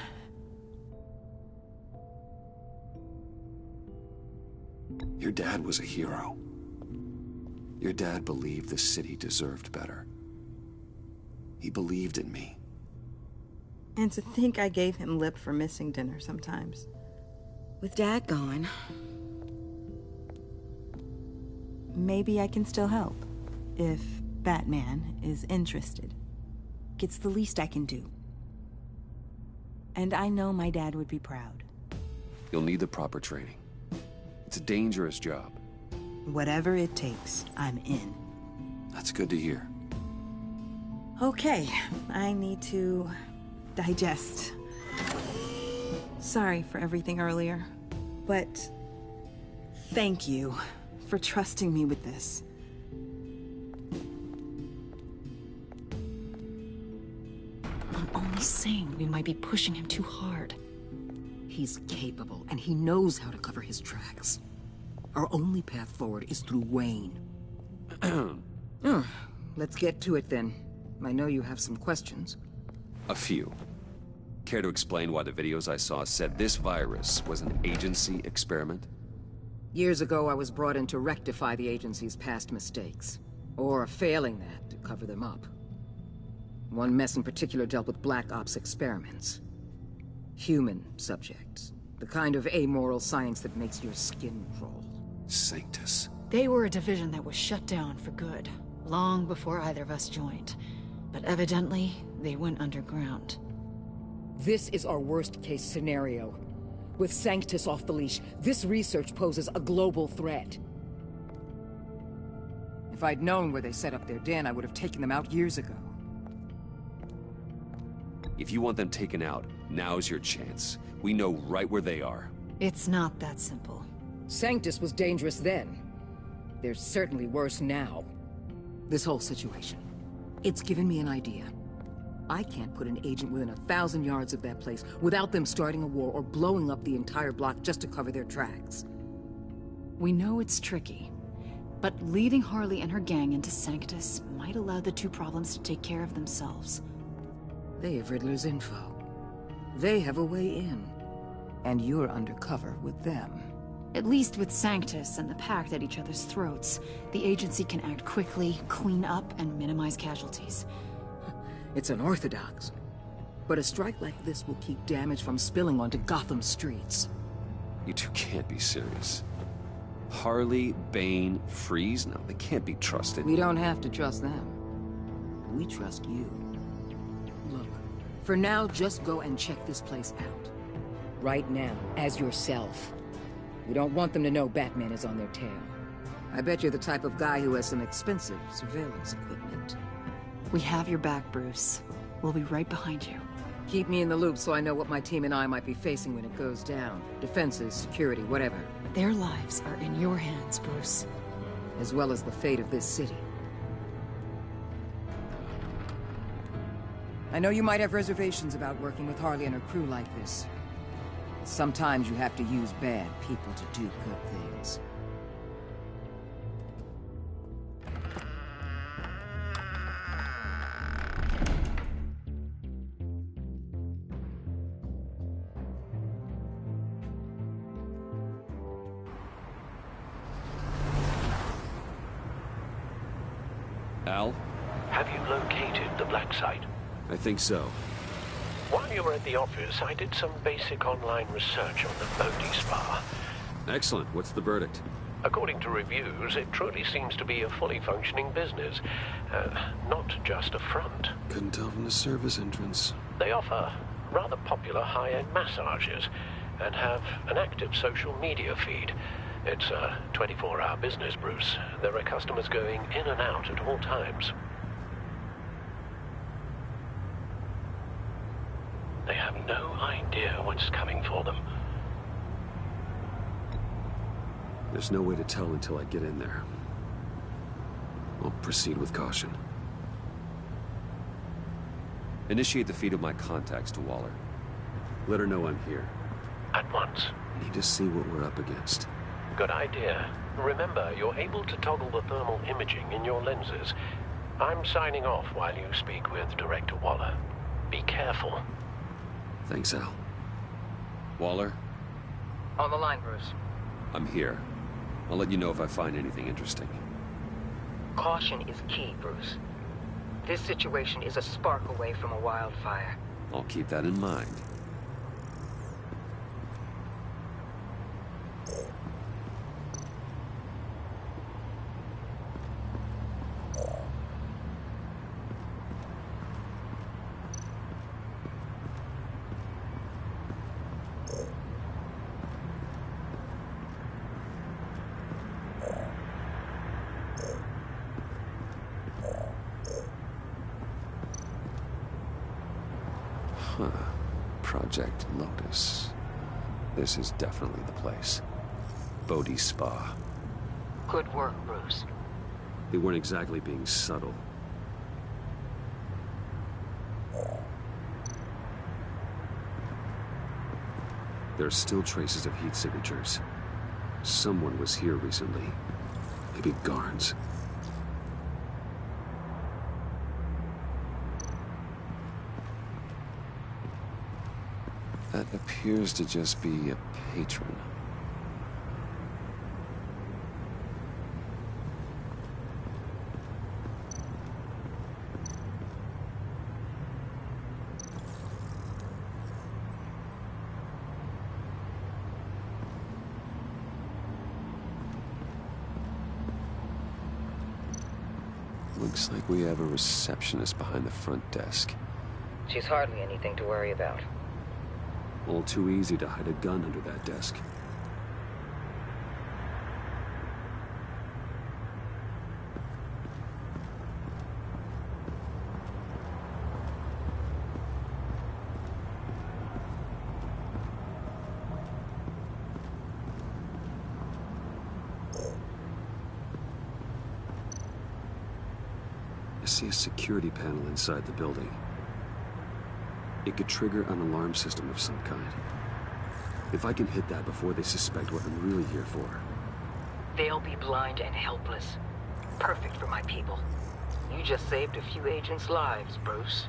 Your dad was a hero. Your dad believed the city deserved better. He believed in me.
And to think I gave him lip for missing dinner sometimes. With Dad gone... Maybe I can still help. If Batman is interested. It's the least I can do. And I know my dad would be proud.
You'll need the proper training. It's a dangerous job.
Whatever it takes, I'm in.
That's good to hear.
Okay, I need to digest. Sorry for everything earlier, but thank you for trusting me with this.
I'm only saying we might be pushing him too hard. He's capable, and he knows how to cover his tracks. Our only path forward is through Wayne. Let's get to it then. I know you have some questions.
A few. Care to explain why the videos I saw said this virus was an agency experiment?
Years ago, I was brought in to rectify the agency's past mistakes. Or failing that, to cover them up. One mess in particular dealt with Black Ops experiments. Human subjects. The kind of amoral science that makes your skin crawl.
Sanctus.
They were a division that was shut down for good, long before either of us joined. But evidently, they went underground.
This is our worst-case scenario. With Sanctus off the leash, this research poses a global threat. If I'd known where they set up their den, I would have taken them out years ago.
If you want them taken out, now's your chance. We know right where they are.
It's not that simple.
Sanctus was dangerous then. They're certainly worse now. This whole situation, it's given me an idea. I can't put an agent within 1,000 yards of that place without them starting a war or blowing up the entire block just to cover their tracks.
We know it's tricky, but leading Harley and her gang into Sanctus might allow the two problems to take care of themselves.
They have Riddler's info. They have a way in. And you're undercover with them.
At least with Sanctus and the Pact at each other's throats, the agency can act quickly, clean up, and minimize casualties.
It's unorthodox. But a strike like this will keep damage from spilling onto Gotham streets.
You two can't be serious. Harley, Bane, Freeze? No, they can't be trusted.
We don't have to trust them. We trust you. Look, for now, just go and check this place out. Right now, as yourself. We don't want them to know Batman is on their tail. I bet you're the type of guy who has some expensive surveillance equipment.
We have your back, Bruce. We'll be right behind you.
Keep me in the loop so I know what my team and I might be facing when it goes down. Defenses, security, whatever.
Their lives are in your hands, Bruce.
As well as the fate of this city. I know you might have reservations about working with Harley and her crew like this. Sometimes you have to use bad people to do good things.
Al?
Have you located the black site?
I think so.
While you were at the office, I did some basic online research on the Bodhi Spa.
Excellent. What's the verdict?
According to reviews, it truly seems to be a fully functioning business. Not just a front.
Couldn't tell from the service entrance.
They offer rather popular high-end massages and have an active social media feed. It's a 24-hour business, Bruce. There are customers going in and out at all times. They have no idea what's coming for them.
There's no way to tell until I get in there. I'll proceed with caution. Initiate the feed of my contacts to Waller. Let her know I'm here.
At once.
I need to see what we're up against.
Good idea. Remember, you're able to toggle the thermal imaging in your lenses. I'm signing off while you speak with Director Waller. Be careful.
Thanks, Al. Waller?
On the line, Bruce.
I'm here. I'll let you know if I find anything interesting.
Caution is key, Bruce. This situation is a spark away from a wildfire.
I'll keep that in mind. Project Lotus. This is definitely the place. Bodhi Spa.
Good work, Bruce.
They weren't exactly being subtle. There are still traces of heat signatures. Someone was here recently. Maybe Garns. That appears to just be a patron. Looks like we have a receptionist behind the front desk.
She's hardly anything to worry about.
All too easy to hide a gun under that desk. I see a security panel inside the building. It could trigger an alarm system of some kind. If I can hit that before they suspect what I'm really here for.
They'll be blind and helpless. Perfect for my people. You just saved a few agents' lives, Bruce.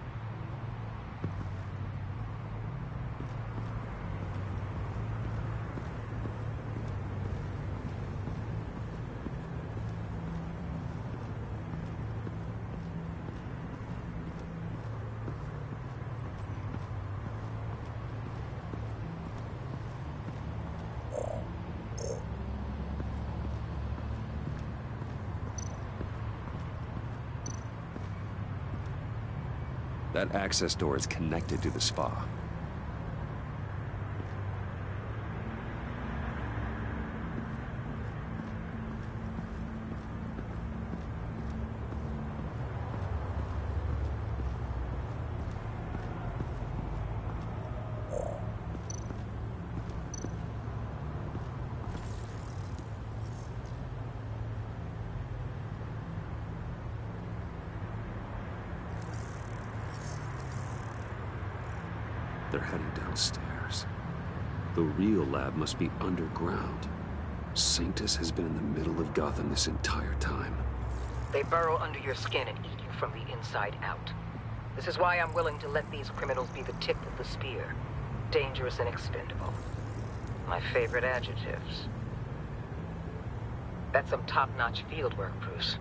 That access door is connected to the spa. They're heading downstairs. The real lab must be underground. Sanctus has been in the middle of Gotham this entire time.
They burrow under your skin and eat you from the inside out. This is why I'm willing to let these criminals be the tip of the spear. Dangerous and expendable. My favorite adjectives. That's some top-notch field work, Bruce.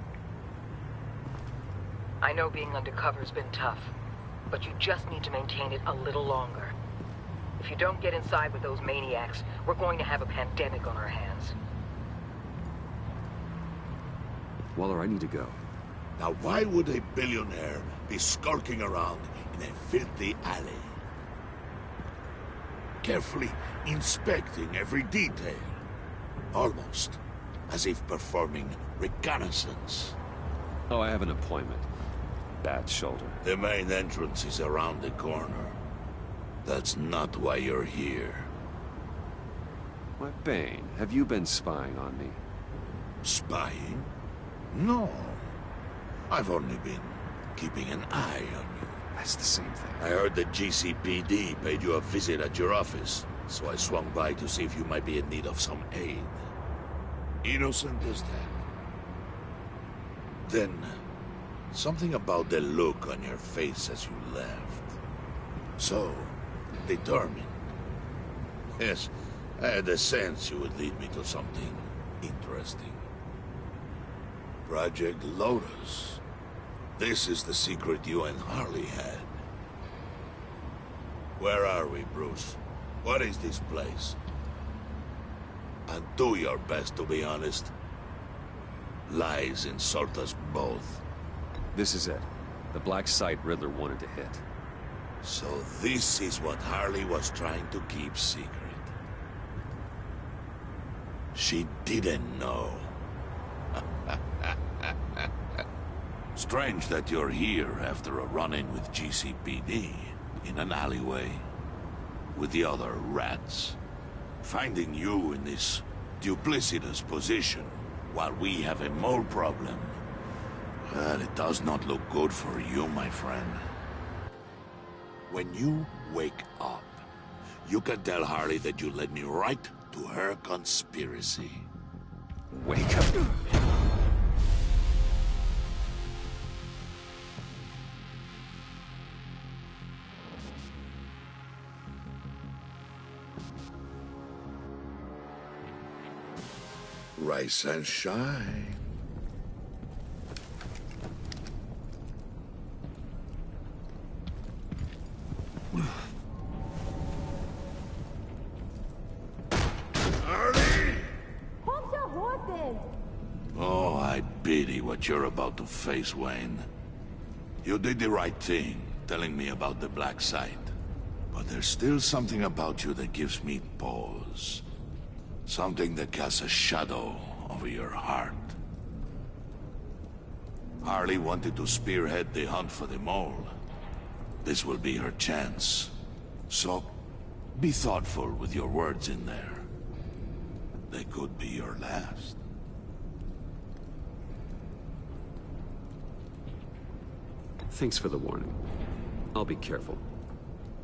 I know being undercover's been tough, but you just need to maintain it a little longer. If you don't get inside with those maniacs, we're going to have a pandemic on our hands.
Waller, I need to go.
Now why would a billionaire be skulking around in a filthy alley? Carefully inspecting every detail. Almost as if performing reconnaissance.
Oh, I have an appointment. Bad shoulder.
The main entrance is around the corner. That's not why you're here.
Why, Bane, have you been spying on me?
Spying? No. I've only been keeping an eye on you.
That's the same thing.
I heard the GCPD paid you a visit at your office, so I swung by to see if you might be in need of some aid. Innocent as that. Then, something about the look on your face as you left. So, determined. Yes, I had a sense you would lead me to something interesting. Project Lotus. This is the secret you and Harley had. Where are we, Bruce? What is this place? And do your best to be honest. Lies insult us both.
This is it. The black site Riddler wanted to hit.
So this is what Harley was trying to keep secret. She didn't know. Strange that you're here after a run-in with GCPD in an alleyway with the other rats. Finding you in this duplicitous position while we have a mole problem. Well, it does not look good for you, my friend. When you wake up, you can tell Harley that you led me right to her conspiracy.
Wake up.
Rise and shine. Oh, I pity what you're about to face, Wayne. You did the right thing, telling me about the black site. But there's still something about you that gives me pause. Something that casts a shadow over your heart. Harley wanted to spearhead the hunt for the mole. This will be her chance. So, be thoughtful with your words in there. They could be your last.
Thanks for the warning. I'll be careful.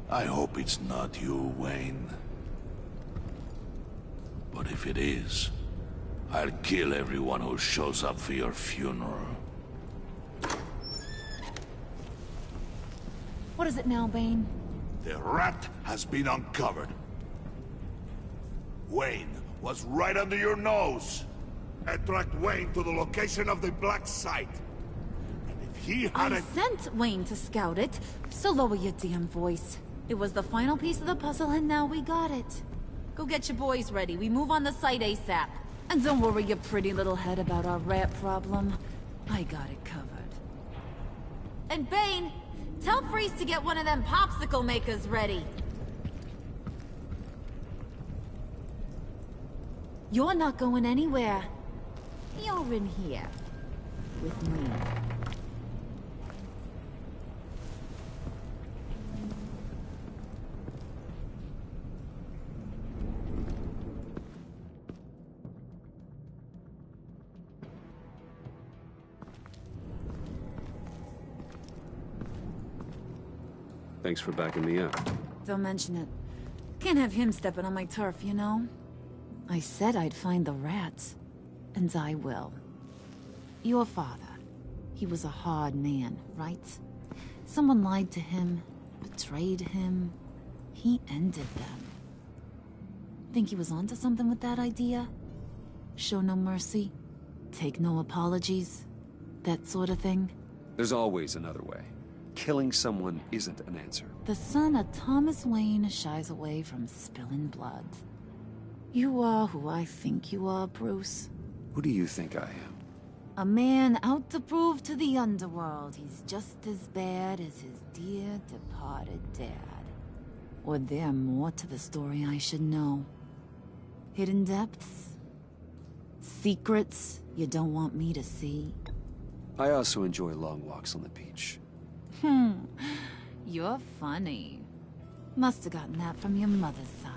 I hope it's not you, Wayne. But if it is, I'll kill everyone who shows up for your funeral.
What is it now, Bane?
The rat has been uncovered. Wayne was right under your nose. I tracked Wayne to the location of the black site. And if he had
I sent Wayne to scout it, so lower your damn voice. It was the final piece of the puzzle, and now we got it. Go get your boys ready. We move on the site ASAP. And don't worry your pretty little head about our rat problem. I got it covered. And Bane, Tell Freeze to get one of them popsicle makers ready. You're not going anywhere. You're in here. With me.
Thanks for backing me up.
Don't mention it. Can't have him stepping on my turf, you know? I said I'd find the rats. And I will. Your father. He was a hard man, right? Someone lied to him, betrayed him. He ended them. Think he was onto something with that idea? Show no mercy? Take no apologies? That sort of thing?
There's always another way. Killing someone isn't an answer.
The son of Thomas Wayne shies away from spilling blood. You are who I think you are, Bruce.
Who do you think I am?
A man out to prove to the underworld he's just as bad as his dear departed dad. Or there more to the story I should know? Hidden depths? Secrets you don't want me to see?
I also enjoy long walks on the beach.
You're funny. Must have gotten that from your mother's side.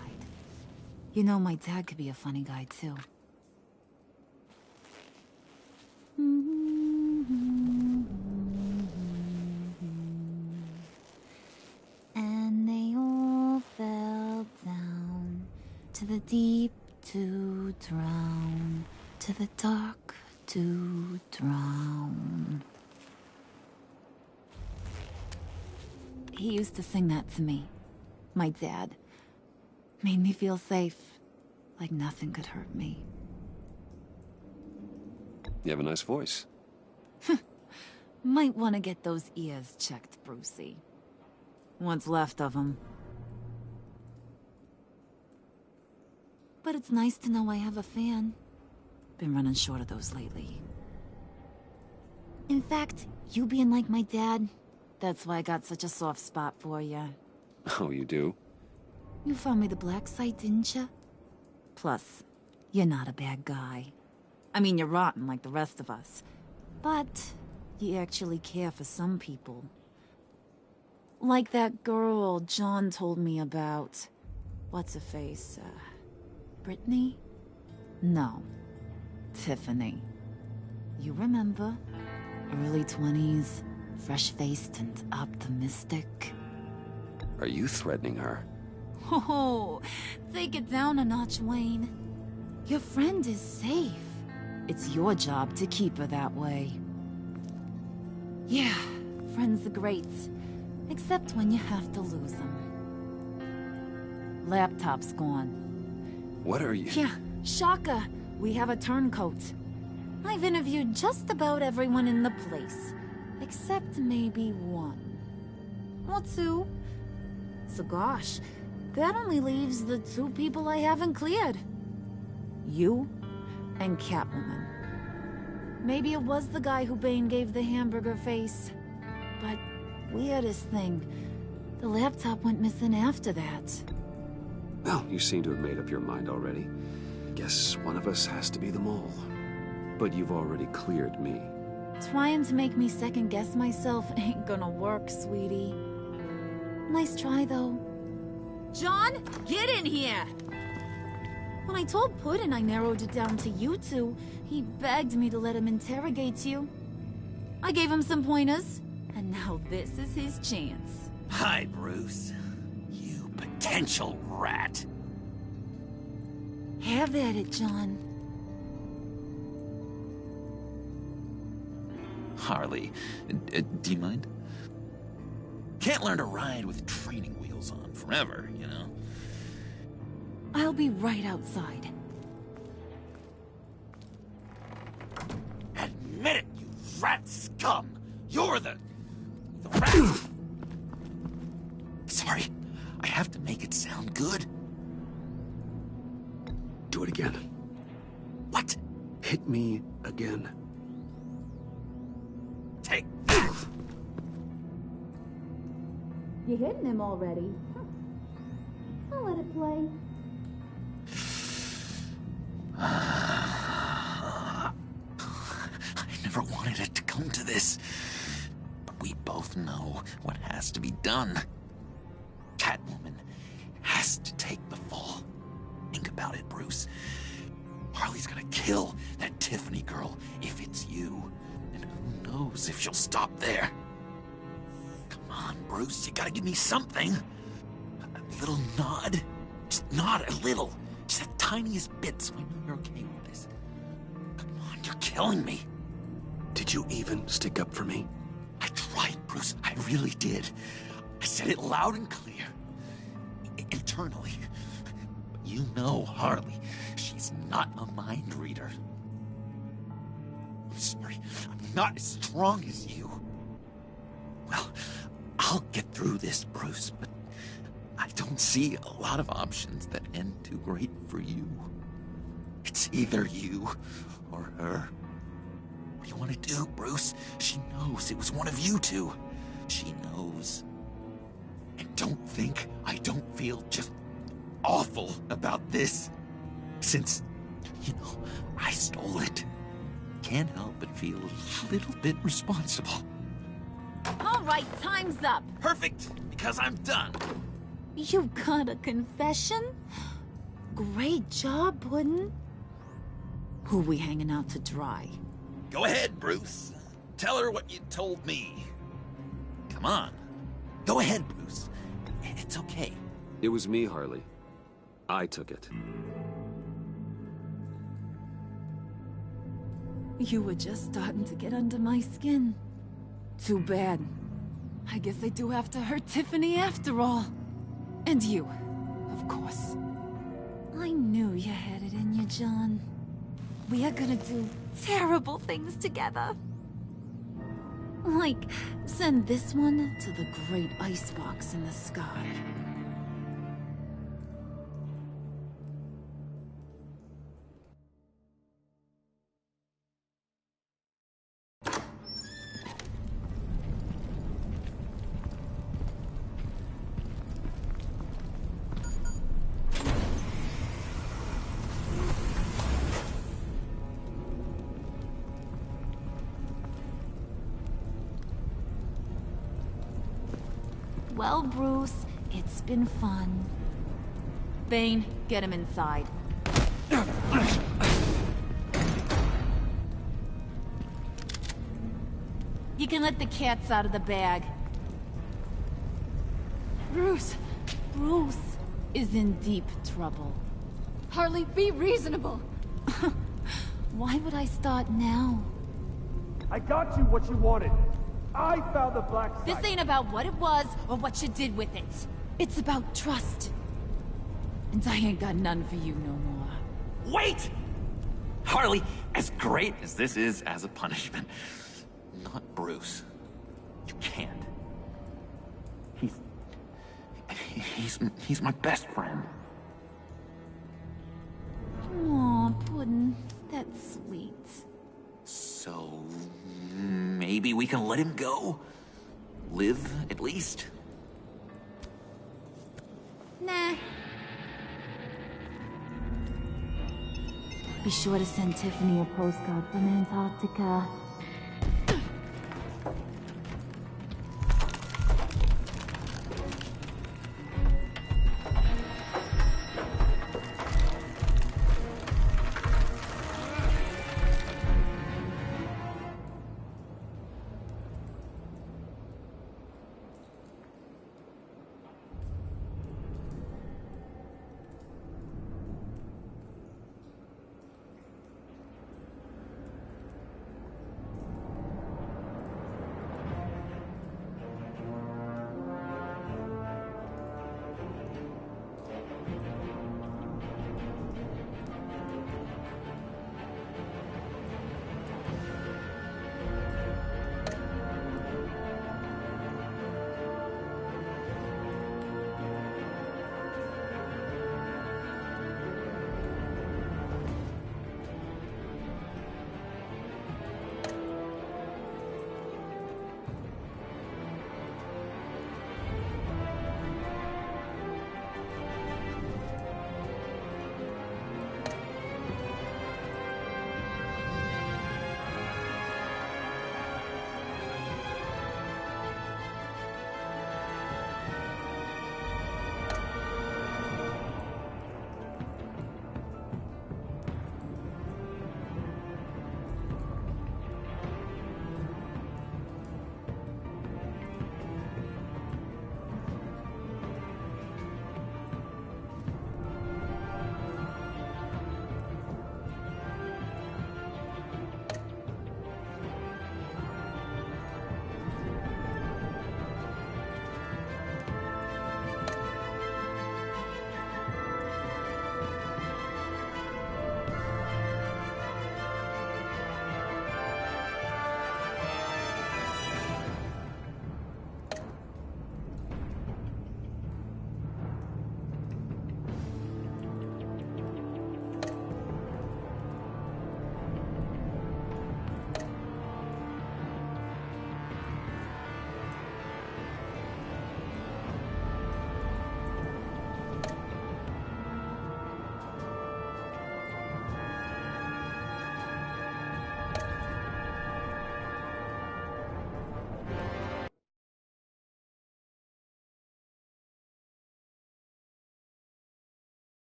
You know, my dad could be a funny guy, too. And they all fell down to the deep to drown, to the dark to drown. He used to sing that to me. My dad. Made me feel safe. Like nothing could hurt me.
You have a nice voice.
Might want to get those ears checked, Brucey. What's left of them. But it's nice to know I have a fan. Been running short of those lately. In fact, you being like my dad, that's why I got such a soft spot for you.
Oh, you do?
You found me the black site, didn't you? Plus, you're not a bad guy. I mean, you're rotten like the rest of us. But you actually care for some people. Like that girl John told me about. What's her face? Brittany? No. Tiffany. You remember? Early 20s, fresh-faced and optimistic.
Are you threatening her?
Oh, take it down a notch, Wayne. Your friend is safe. It's your job to keep her that way. Yeah, friends are great. Except when you have to lose them. Laptop's gone.
What are you?
Yeah, shocker. We have a turncoat. I've interviewed just about everyone in the place. Except maybe one. Or two. So gosh, that only leaves the two people I haven't cleared. You and Catwoman. Maybe it was the guy who Bane gave the hamburger face. But weirdest thing, the laptop went missing after that.
Well, you seem to have made up your mind already. Guess one of us has to be the mole. But you've already cleared me.
Trying to make me second-guess myself ain't gonna work, sweetie. Nice try, though. John, get in here! When I told Puddin' I narrowed it down to you two, he begged me to let him interrogate you. I gave him some pointers, and now this is his chance.
Hi, Bruce. You potential rat.
Have at it, John.
Harley, do you mind? Can't learn to ride with training wheels on forever, you know?
I'll be right outside.
Admit it, you rat scum! You're the rat! Sorry, I have to make it sound good.
Do it again.
What?
Hit me again.
Take that!
You're hitting him already. I'll let it play.
I never wanted it to come to this. But we both know what has to be done. Catwoman has to take the fall. Think about it, Bruce. Harley's gonna kill that Tiffany girl if it's you. And who knows if she'll stop there. Come on, Bruce, you gotta give me something. A little nod. Just nod a little. Just the tiniest bit so I know you're okay with this. Come on, you're killing me.
Did you even stick up for me?
I tried, Bruce. I really did. I said it loud and clear. Internally. But you know Harley. She's not a mind reader. I'm sorry. I'm not as strong as you. Well, I'll get through this, Bruce, but I don't see a lot of options that end too great for you. It's either you or her. What do you want to do, Bruce? She knows it was one of you two. She knows. And don't think I don't feel just awful about this. Since, you know, I stole it. Can't help but feel a little bit responsible.
All right, time's up.
Perfect, because I'm done.
You got a confession? Great job, Puddin'. Who we hanging out to dry?
Go ahead, Bruce. Tell her what you told me. Come on. Go ahead, Bruce. It's okay.
It was me, Harley. I took it.
You were just starting to get under my skin. Too bad. I guess I do have to hurt Tiffany after all. And you, of course. I knew you had it in you, John. We are gonna do terrible things together. Like, send this one to the great icebox in the sky. Well, Bruce, it's been fun. Bane, get him inside. You can let the cats out of the bag. Bruce is in deep trouble.
Harley, be reasonable.
Why would I start now?
I got you what you wanted. I found the black site.
This ain't about what it was or what you did with it. It's about trust. And I ain't got none for you no more.
Wait! Harley, as great as this is as a punishment, not Bruce. You can't. He's my best friend.
Aw, Puddin', that's sweet.
So, maybe we can let him go? Live, at least?
Nah. Be sure to send Tiffany a postcard from Antarctica.